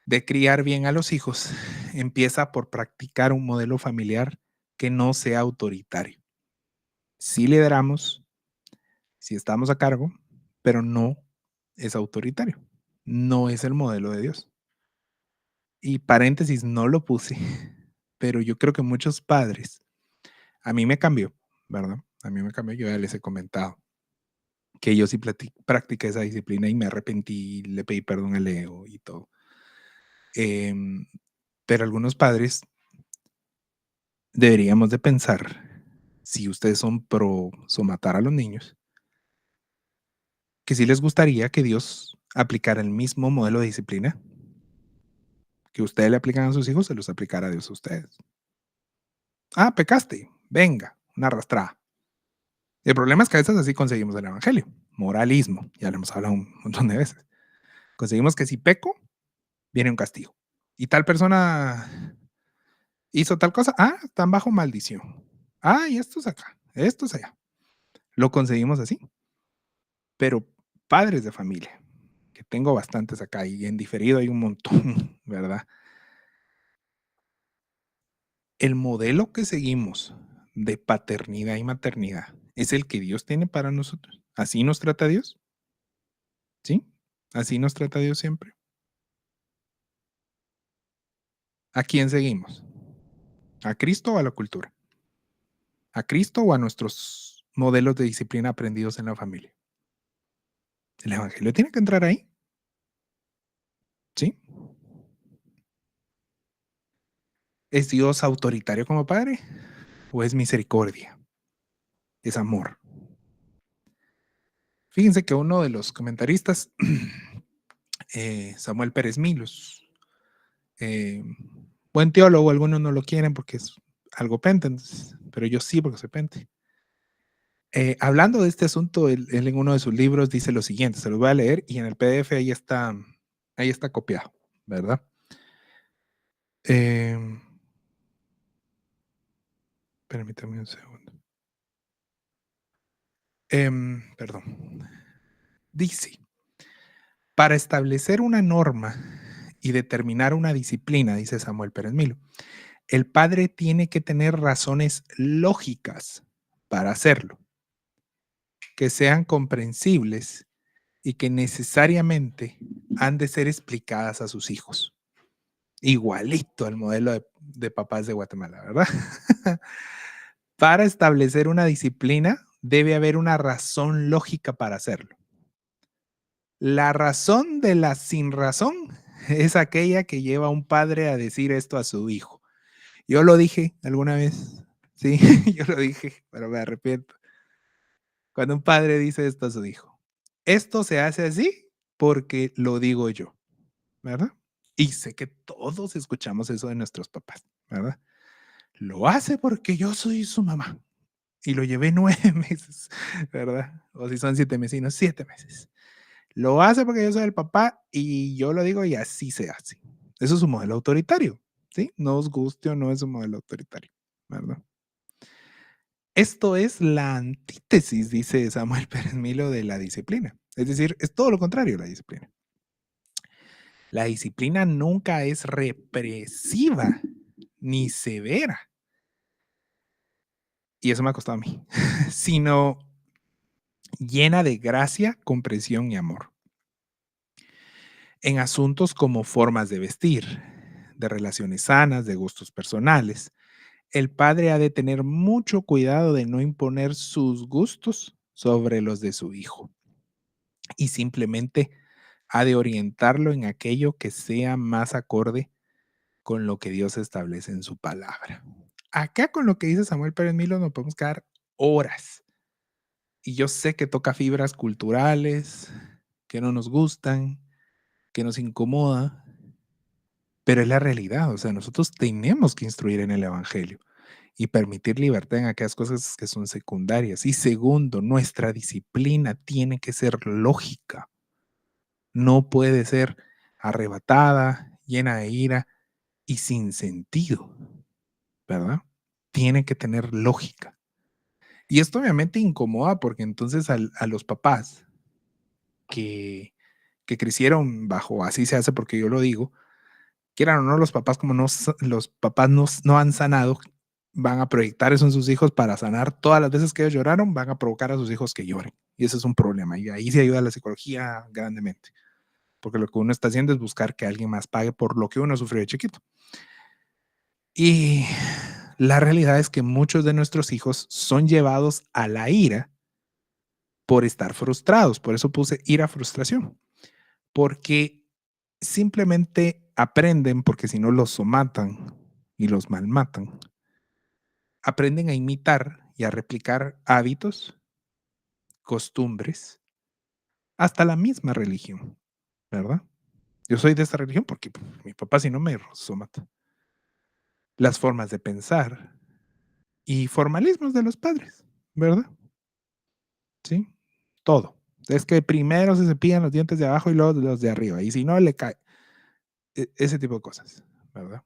de criar bien a los hijos empieza por practicar un modelo familiar que no sea autoritario. Sí lideramos, sí estamos a cargo, pero no es autoritario. No es el modelo de Dios. Y paréntesis, no lo puse, pero yo creo que muchos padres, a mí me cambió, ¿verdad? A mí me cambió, yo ya les he comentado que yo sí practiqué esa disciplina y me arrepentí, le pedí perdón a Leo y todo. Em, pero algunos padres deberíamos de pensar, si ustedes son pro matar a los niños, que sí les gustaría que Dios aplicara el mismo modelo de disciplina que ustedes le aplican a sus hijos, se los aplicara a Dios a ustedes. Ah, pecaste, venga, una arrastrada. El problema es que a veces así conseguimos el evangelio. Moralismo, ya lo hemos hablado un montón de veces. Conseguimos que si peco, viene un castigo. Y tal persona hizo tal cosa, están bajo maldición. Y esto es acá, esto es allá. Lo conseguimos así. pero padres de familia, que tengo bastantes acá y en diferido hay un montón, ¿verdad? El modelo que seguimos de paternidad y maternidad es el que Dios tiene para nosotros. ¿Así nos trata Dios? ¿Sí? ¿Así nos trata Dios siempre? ¿A quién seguimos? ¿A Cristo o a la cultura? ¿A Cristo o a nuestros modelos de disciplina aprendidos en la familia? El evangelio tiene que entrar ahí, ¿sí? ¿Es Dios autoritario como padre o es misericordia? Es amor. Fíjense que uno de los comentaristas, Samuel Pérez Milos, eh, buen teólogo, algunos no lo quieren porque es algo pente, pero yo sí porque soy pente. Hablando de este asunto, él en uno de sus libros dice lo siguiente, se los voy a leer y en el PDF ahí está copiado, ¿verdad? Eh, Permítame un segundo. Perdón. Dice, para establecer una norma y determinar una disciplina, dice Samuel Pérez Milo, el padre tiene que tener razones lógicas para hacerlo, que sean comprensibles y que necesariamente han de ser explicadas a sus hijos. Igualito al modelo de papás de Guatemala, ¿verdad? Para establecer una disciplina debe haber una razón lógica para hacerlo. La razón de la sin razón es aquella que lleva a un padre a decir esto a su hijo. Yo lo dije alguna vez, sí, yo lo dije, pero me arrepiento. Cuando un padre dice esto a su hijo, esto se hace así porque lo digo yo, ¿verdad? Y sé que todos escuchamos eso de nuestros papás, ¿verdad? Lo hace porque yo soy su mamá y lo llevé 9 meses, ¿verdad? O si son 7 meses, 7 meses. Lo hace porque yo soy el papá y yo lo digo y así se hace. Eso es un modelo autoritario, ¿sí? No os guste o no es un modelo autoritario, ¿verdad? Esto es la antítesis, dice Samuel Pérez Milo, de la disciplina. Es decir, es todo lo contrario a la disciplina. La disciplina nunca es represiva ni severa, y eso me ha costado a mí, sino llena de gracia, comprensión y amor. En asuntos como formas de vestir, de relaciones sanas, de gustos personales, el padre ha de tener mucho cuidado de no imponer sus gustos sobre los de su hijo y simplemente ha de orientarlo en aquello que sea más acorde con lo que Dios establece en su palabra. Acá con lo que dice Samuel Pérez Milo nos podemos quedar horas. Y yo sé que toca fibras culturales, que no nos gustan, que nos incomoda, pero es la realidad. O sea, nosotros tenemos que instruir en el Evangelio y permitir libertad en aquellas cosas que son secundarias. Y segundo, nuestra disciplina tiene que ser lógica. No puede ser arrebatada, llena de ira y sin sentido, ¿verdad? Tiene que tener lógica. Y esto obviamente incomoda porque entonces a los papás que, que crecieron bajo así se hace porque yo lo digo, quieran o no, los papás como los papás no han sanado, van a proyectar eso en sus hijos para sanar todas las veces que ellos lloraron, van a provocar a sus hijos que lloren. Y eso es un problema. Y ahí se ayuda la psicología grandemente. Porque lo que uno está haciendo es buscar que alguien más pague por lo que uno sufrió de chiquito. Y la realidad es que muchos de nuestros hijos son llevados a la ira por estar frustrados. Por eso puse ira, frustración. Porque simplemente aprenden, porque si no los somatan y los malmatan, aprenden a imitar y a replicar hábitos, costumbres, hasta la misma religión, ¿verdad? Yo soy de esta religión porque mi papá si no me somata. Las formas de pensar y formalismos de los padres, ¿verdad? Sí, todo. Es que primero se cepillan los dientes de abajo y luego los de arriba, y si no le cae ese tipo de cosas, ¿verdad?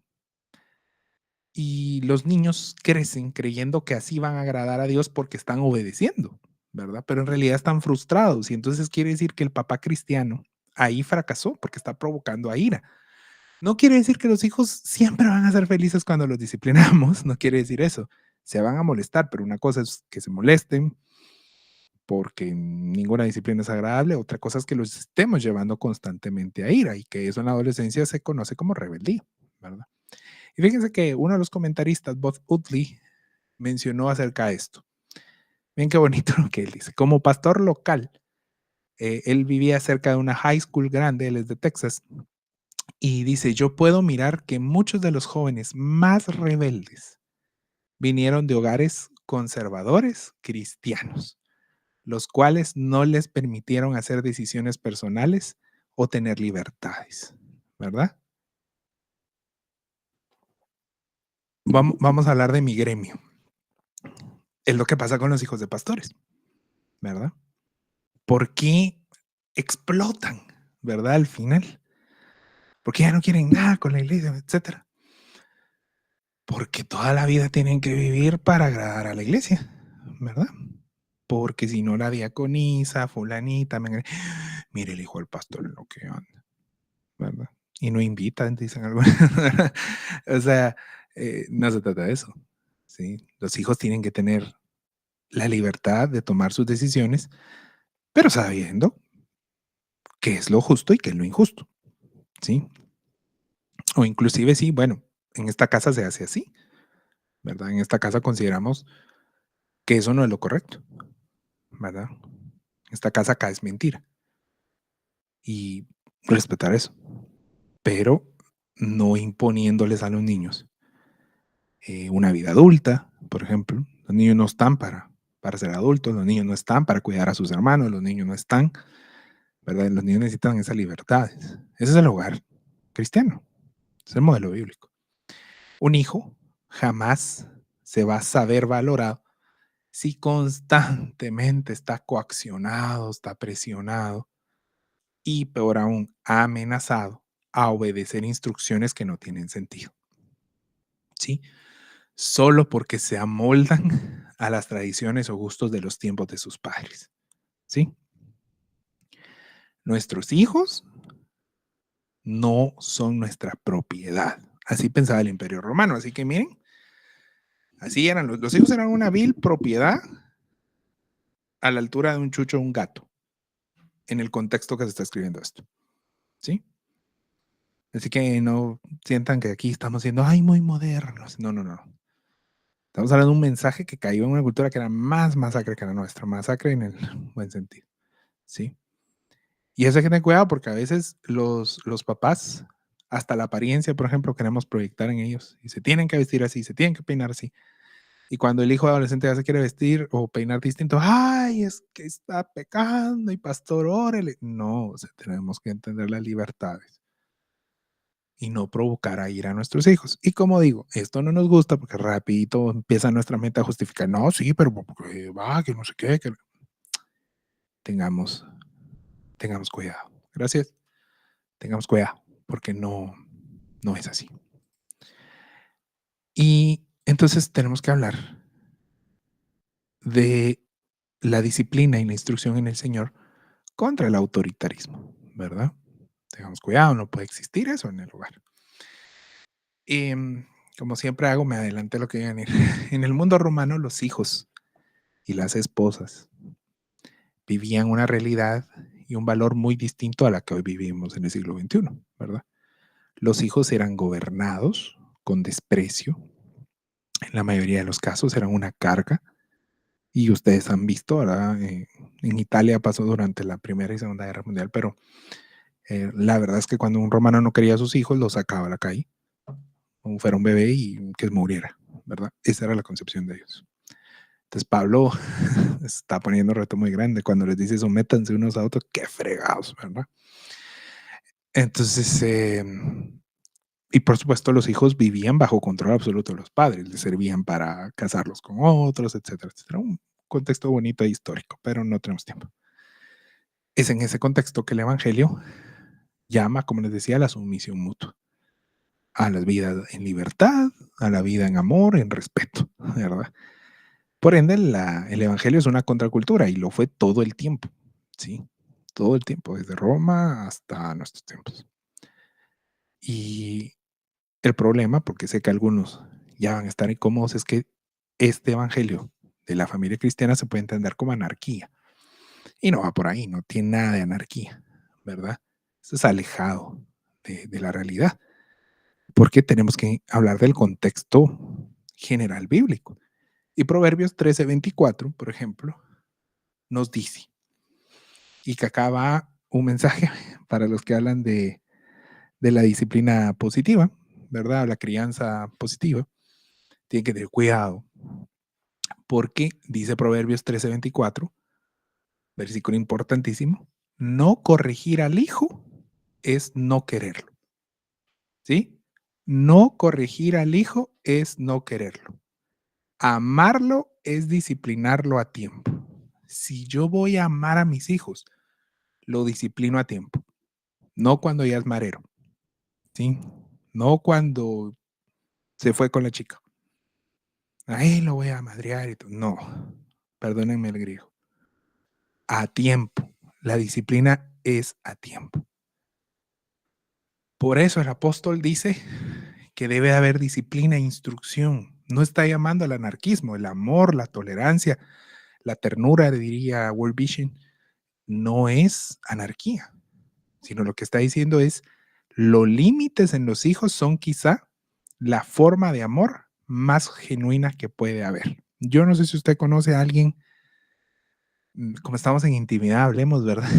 Y los niños crecen creyendo que así van a agradar a Dios porque están obedeciendo, ¿verdad? Pero en realidad están frustrados y entonces quiere decir que el papá cristiano ahí fracasó porque está provocando a ira. No quiere decir que los hijos siempre van a ser felices cuando los disciplinamos, no quiere decir eso. Se van a molestar, pero una cosa es que se molesten porque ninguna disciplina es agradable, otra cosa es que los estemos llevando constantemente a ira y que eso en la adolescencia se conoce como rebeldía, ¿verdad? Y fíjense que uno de los comentaristas, Bob Utley, mencionó acerca de esto. Ven qué bonito lo que él dice. Como pastor local, él vivía cerca de una high school grande, él es de Texas, y dice, yo puedo mirar que muchos de los jóvenes más rebeldes vinieron de hogares conservadores cristianos, los cuales no les permitieron hacer decisiones personales o tener libertades, ¿verdad? Vamos a hablar de mi gremio. Es lo que pasa con los hijos de pastores, ¿verdad? ¿Por qué explotan, verdad? Al final, porque ya no quieren nada con la iglesia, etcétera. Porque toda la vida tienen que vivir para agradar a la iglesia, ¿verdad? Porque si no la diaconisa, fulanita, mire el hijo del pastor en lo que anda, ¿verdad? Y no invitan, dicen algunos. O sea, no se trata de eso, ¿sí? Los hijos tienen que tener la libertad de tomar sus decisiones, pero sabiendo qué es lo justo y qué es lo injusto, ¿sí? O inclusive sí, bueno, en esta casa se hace así, ¿verdad? En esta casa consideramos que eso no es lo correcto, ¿verdad? Esta casa acá es mentira y respetar eso, pero no imponiéndoles a los niños una vida adulta, por ejemplo. Los niños no están para ser adultos, los niños no están para cuidar a sus hermanos, los niños no están, ¿verdad? Los niños necesitan esas libertades. Ese es el hogar cristiano, es el modelo bíblico. Un hijo jamás se va a saber valorado si constantemente está coaccionado, está presionado y peor aún, amenazado a obedecer instrucciones que no tienen sentido, ¿sí? Solo porque se amoldan a las tradiciones o gustos de los tiempos de sus padres, ¿sí? Nuestros hijos no son nuestra propiedad. Así pensaba el Imperio Romano. Así que miren, así eran los hijos eran una vil propiedad a la altura de un chucho o un gato en el contexto que se está escribiendo esto, ¿sí? Así que no sientan que aquí estamos siendo, ay, muy modernos. No, no, no. Estamos hablando de un mensaje que cayó en una cultura que era más masacre que la nuestra, masacre en el buen sentido, ¿sí? Y eso hay que tener cuidado porque a veces los papás, hasta la apariencia, por ejemplo, queremos proyectar en ellos y se tienen que vestir así, se tienen que peinar así. Y cuando el hijo adolescente ya se quiere vestir o peinar distinto, ay, es que está pecando y pastor, órale. No, o sea, tenemos que entender las libertades y no provocar a ir a nuestros hijos. Y como digo, esto no nos gusta porque rapidito empieza nuestra mente a justificar, no, sí, pero porque va, que no sé qué, que tengamos, tengamos cuidado. Gracias. Tengamos cuidado porque no es así. Y entonces tenemos que hablar de la disciplina y la instrucción en el Señor contra el autoritarismo, ¿verdad? Tengamos cuidado, no puede existir eso en el hogar. Y como siempre hago, me adelanté lo que iba a venir. En el mundo romano, los hijos y las esposas vivían una realidad y un valor muy distinto a la que hoy vivimos en el siglo XXI, ¿verdad? Los hijos eran gobernados con desprecio, en la mayoría de los casos eran una carga, y ustedes han visto, ¿verdad? En Italia pasó durante la Primera y Segunda Guerra Mundial, pero la verdad es que cuando un romano no quería a sus hijos, los sacaba a la calle, como fuera un bebé y que muriera, ¿verdad? Esa era la concepción de ellos. Entonces Pablo está poniendo un reto muy grande cuando les dice sométanse unos a otros, qué fregados, ¿verdad? Entonces, y por supuesto los hijos vivían bajo control absoluto de los padres, les servían para casarlos con otros, etcétera, etcétera. Un contexto bonito e histórico, pero no tenemos tiempo. Es en ese contexto que el Evangelio llama, como les decía, a la sumisión mutua, a la vida en libertad, a la vida en amor, en respeto, ¿verdad? Por ende, el evangelio es una contracultura y lo fue todo el tiempo, ¿sí? Todo el tiempo, desde Roma hasta nuestros tiempos. Y el problema, porque sé que algunos ya van a estar incómodos, es que este evangelio de la familia cristiana se puede entender como anarquía. Y no va por ahí, no tiene nada de anarquía, ¿verdad? Eso es alejado de la realidad, porque tenemos que hablar del contexto general bíblico. Y Proverbios 13:24, por ejemplo, nos dice, y que acá va un mensaje para los que hablan de la disciplina positiva, ¿verdad? La crianza positiva. Tienen que tener cuidado, porque dice Proverbios 13:24, versículo importantísimo, no corregir al hijo es no quererlo, ¿sí? No corregir al hijo es no quererlo. Amarlo es disciplinarlo a tiempo. Si yo voy a amar a mis hijos, lo disciplino a tiempo, no cuando ya es marero, ¿sí? No cuando se fue con la chica. Ahí lo voy a madrear y todo. No, perdónenme el griego. A tiempo. La disciplina es a tiempo. Por eso el apóstol dice que debe haber disciplina e instrucción. No está llamando al anarquismo, el amor, la tolerancia, la ternura, diría World Vision, no es anarquía, sino lo que está diciendo es los límites en los hijos son quizá la forma de amor más genuina que puede haber. Yo no sé si usted conoce a alguien, como estamos en intimidad, hablemos, ¿verdad?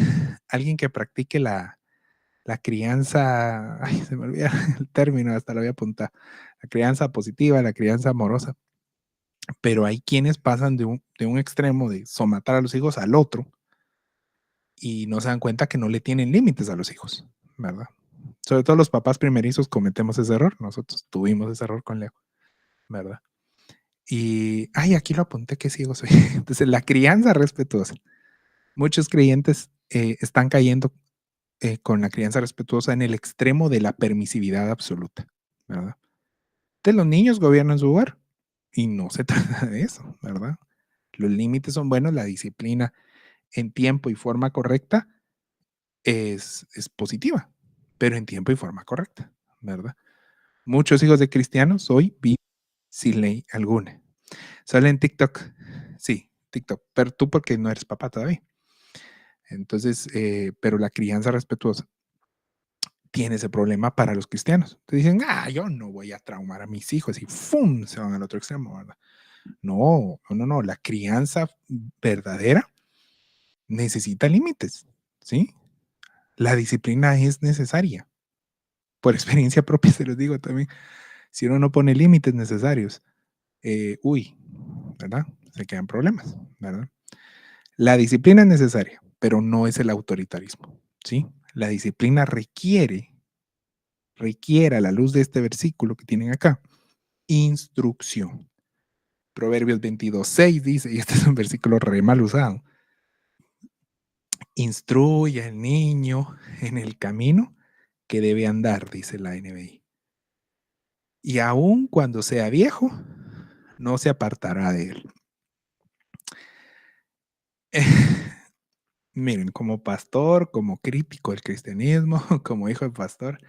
Alguien que practique la crianza, ay, se me olvida el término, hasta lo voy a apuntar, la crianza positiva, la crianza amorosa, pero hay quienes pasan de un extremo de somatar a los hijos al otro y no se dan cuenta que no le tienen límites a los hijos, ¿verdad? Sobre todo los papás primerizos cometemos ese error, nosotros tuvimos ese error con Leo, ¿verdad? Y, ay, aquí lo apunté, qué ciego soy. Entonces, la crianza respetuosa. Muchos creyentes están cayendo con la crianza respetuosa en el extremo de la permisividad absoluta, ¿verdad? Entonces, los niños gobiernan su hogar y no se trata de eso, ¿verdad? Los límites son buenos, la disciplina en tiempo y forma correcta es positiva, pero en tiempo y forma correcta, ¿verdad? Muchos hijos de cristianos hoy viven sin ley alguna. Sale en TikTok, sí, TikTok, pero tú porque no eres papá todavía. Entonces, pero la crianza respetuosa tiene ese problema para los cristianos. Te dicen, yo no voy a traumar a mis hijos y ¡fum! Se van al otro extremo, ¿verdad? No, no, no, no. La crianza verdadera necesita límites, ¿sí? La disciplina es necesaria. Por experiencia propia se los digo también. Si uno no pone límites necesarios, ¿verdad? Se quedan problemas, ¿verdad? La disciplina es necesaria, pero no es el autoritarismo, ¿sí? La disciplina requiere a la luz de este versículo que tienen acá, instrucción. Proverbios 22:6 dice, y este es un versículo re mal usado, instruye al niño en el camino que debe andar, dice la NBI. Y aun cuando sea viejo, no se apartará de él. Miren, como pastor, como crítico del cristianismo, como hijo de pastor,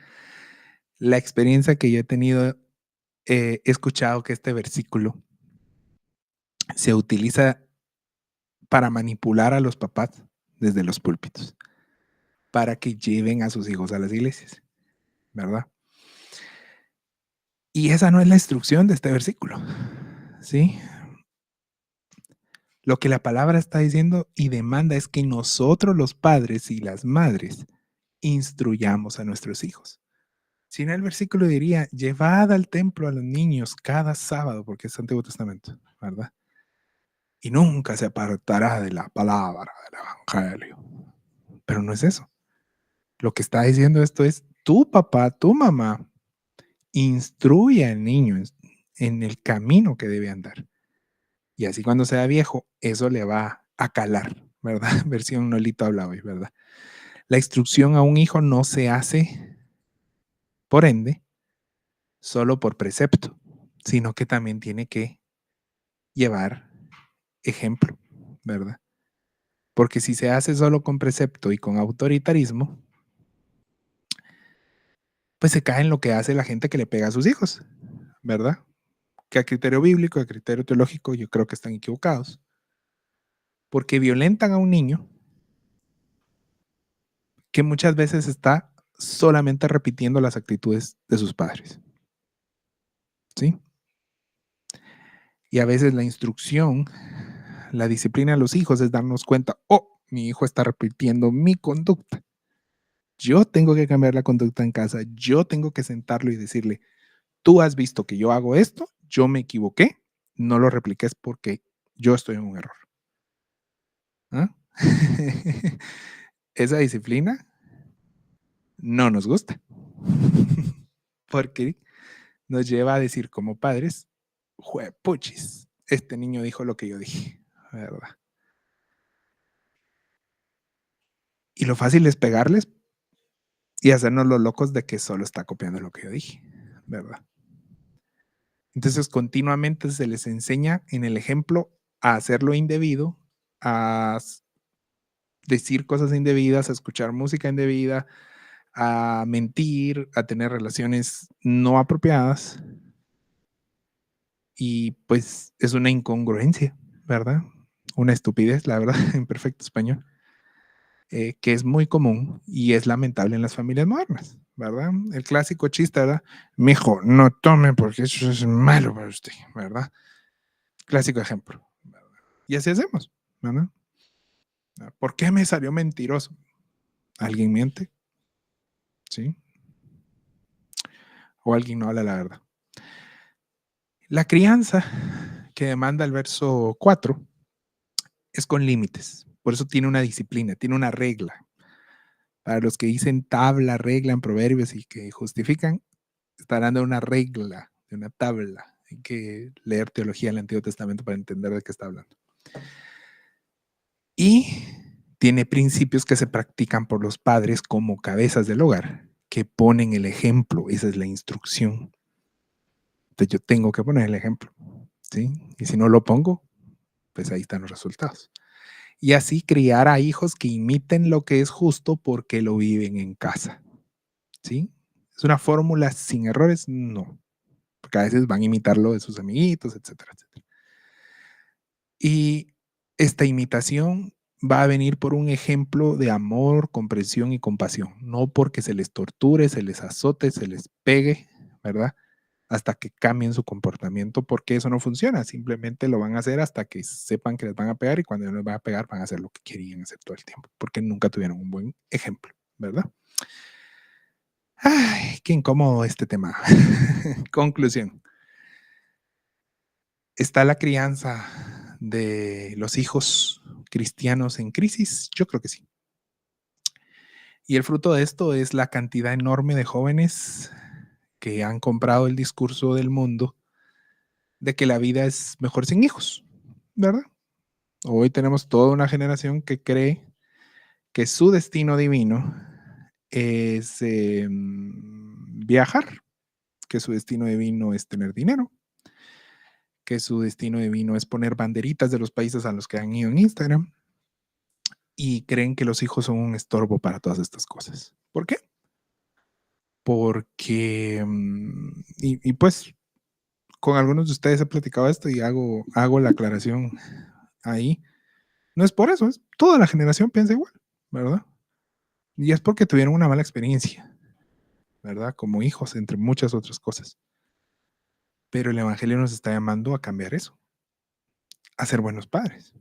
la experiencia que yo he tenido, he escuchado que este versículo se utiliza para manipular a los papás desde los púlpitos, para que lleven a sus hijos a las iglesias, ¿verdad? Y esa no es la instrucción de este versículo, ¿sí? Lo que la palabra está diciendo y demanda es que nosotros los padres y las madres instruyamos a nuestros hijos. Si no, el versículo diría, llevad al templo a los niños cada sábado, porque es Antiguo Testamento, ¿verdad? Y nunca se apartará de la palabra del Evangelio. Pero no es eso. Lo que está diciendo esto es, tu papá, tu mamá, instruye al niño en el camino que debe andar. Y así cuando sea viejo, eso le va a calar, ¿verdad? Versión Nolito habla hoy, ¿verdad? La instrucción a un hijo no se hace, por ende, solo por precepto, sino que también tiene que llevar ejemplo, ¿verdad? Porque si se hace solo con precepto y con autoritarismo, pues se cae en lo que hace la gente que le pega a sus hijos, ¿verdad? Que a criterio bíblico, a criterio teológico, yo creo que están equivocados, porque violentan a un niño que muchas veces está solamente repitiendo las actitudes de sus padres, ¿sí? Y a veces la instrucción, la disciplina a los hijos es darnos cuenta, oh, mi hijo está repitiendo mi conducta. Yo tengo que cambiar la conducta en casa, yo tengo que sentarlo y decirle, tú has visto que yo hago esto, yo me equivoqué, no lo repliques porque yo estoy en un error. ¿Ah? Esa disciplina no nos gusta, porque nos lleva a decir como padres, juepuchis, este niño dijo lo que yo dije, ¿verdad? Y lo fácil es pegarles y hacernos los locos de que solo está copiando lo que yo dije, ¿verdad? Entonces continuamente se les enseña en el ejemplo a hacer lo indebido, a decir cosas indebidas, a escuchar música indebida, a mentir, a tener relaciones no apropiadas. Y pues es una incongruencia, ¿verdad? Una estupidez, la verdad, en perfecto español, que es muy común y es lamentable en las familias modernas, ¿verdad? El clásico chiste, ¿verdad? Mijo, no tome porque eso es malo para usted, ¿verdad? Clásico ejemplo. ¿Verdad? Y así hacemos, ¿verdad? ¿Por qué me salió mentiroso? ¿Alguien miente? ¿Sí? ¿O alguien no habla la verdad? La crianza que demanda el verso 4 es con límites. Por eso tiene una disciplina, tiene una regla. Para los que dicen tabla, regla en proverbios y que justifican, estarán de una regla, de una tabla. Hay que leer teología del Antiguo Testamento para entender de qué está hablando. Y tiene principios que se practican por los padres como cabezas del hogar, que ponen el ejemplo. Esa es la instrucción. Entonces yo tengo que poner el ejemplo, ¿sí? Y si no lo pongo, pues ahí están los resultados. Y así criar a hijos que imiten lo que es justo porque lo viven en casa, ¿sí? ¿Es una fórmula sin errores? No, porque a veces van a imitarlo de sus amiguitos, etcétera, etcétera. Y esta imitación va a venir por un ejemplo de amor, comprensión y compasión, no porque se les torture, se les azote, se les pegue, ¿verdad? Hasta que cambien su comportamiento, porque eso no funciona, simplemente lo van a hacer hasta que sepan que les van a pegar y cuando no les van a pegar van a hacer lo que querían hacer todo el tiempo, porque nunca tuvieron un buen ejemplo, ¿verdad? Ay, qué incómodo este tema. Conclusión. ¿Está la crianza de los hijos cristianos en crisis? Yo creo que sí. Y el fruto de esto es la cantidad enorme de jóvenes que han comprado el discurso del mundo de que la vida es mejor sin hijos, ¿verdad? Hoy tenemos toda una generación que cree que su destino divino es viajar, que su destino divino es tener dinero, que su destino divino es poner banderitas de los países a los que han ido en Instagram y creen que los hijos son un estorbo para todas estas cosas. ¿Por qué? Porque, y pues con algunos de ustedes he platicado esto y hago la aclaración ahí. No es por eso, es toda la generación piensa igual, ¿verdad? Y es porque tuvieron una mala experiencia, ¿verdad? Como hijos, entre muchas otras cosas. Pero el Evangelio nos está llamando a cambiar eso, a ser buenos padres.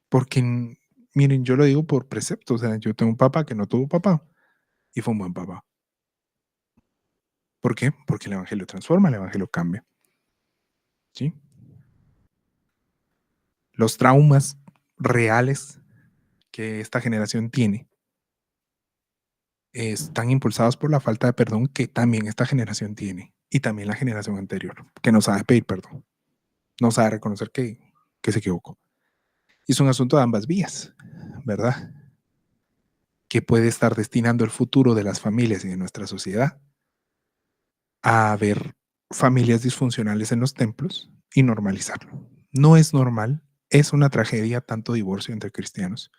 Porque, miren, yo lo digo por precepto, o sea, yo tengo un papá que no tuvo papá y fue un buen papá. ¿Por qué? Porque el Evangelio transforma, el Evangelio cambia, ¿sí? Los traumas reales que esta generación tiene están impulsados por la falta de perdón que también esta generación tiene y también la generación anterior, que no sabe pedir perdón, no sabe reconocer que se equivocó. Y es un asunto de ambas vías, ¿verdad? Que puede estar destinando el futuro de las familias y de nuestra sociedad a ver familias disfuncionales en los templos y normalizarlo. No es normal, es una tragedia tanto divorcio entre cristianos.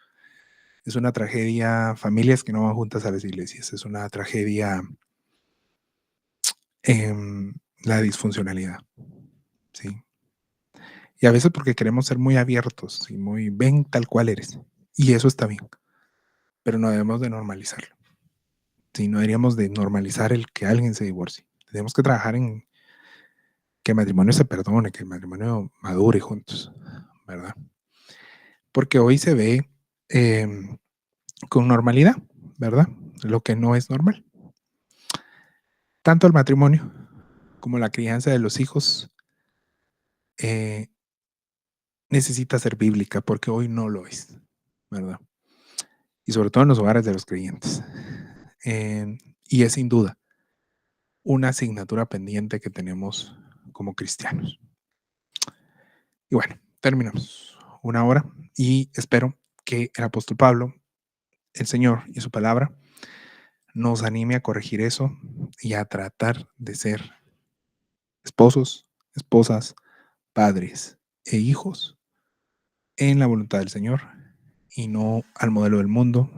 Es una tragedia familias que no van juntas a las iglesias. Es una tragedia la disfuncionalidad, ¿sí? Y a veces porque queremos ser muy abiertos y muy ven tal cual eres. Y eso está bien, pero no debemos de normalizarlo. Sí, no deberíamos de normalizar el que alguien se divorcie. Tenemos que trabajar en que el matrimonio se perdone, que el matrimonio madure juntos, ¿verdad? Porque hoy se ve con normalidad, ¿verdad? Lo que no es normal. Tanto el matrimonio como la crianza de los hijos eh, necesita ser bíblica porque hoy no lo es, ¿verdad? Y sobre todo en los hogares de los creyentes. Y es sin duda una asignatura pendiente que tenemos como cristianos. Y bueno, terminamos una hora y espero que el apóstol Pablo, el Señor y su palabra nos anime a corregir eso y a tratar de ser esposos, esposas, padres e hijos en la voluntad del Señor y no al modelo del mundo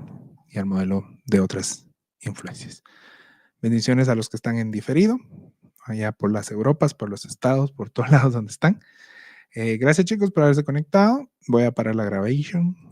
y al modelo de otras influencias. Bendiciones a los que están en diferido, allá por las Europas, por los estados, por todos lados donde están. Gracias chicos por haberse conectado. Voy a parar la grabación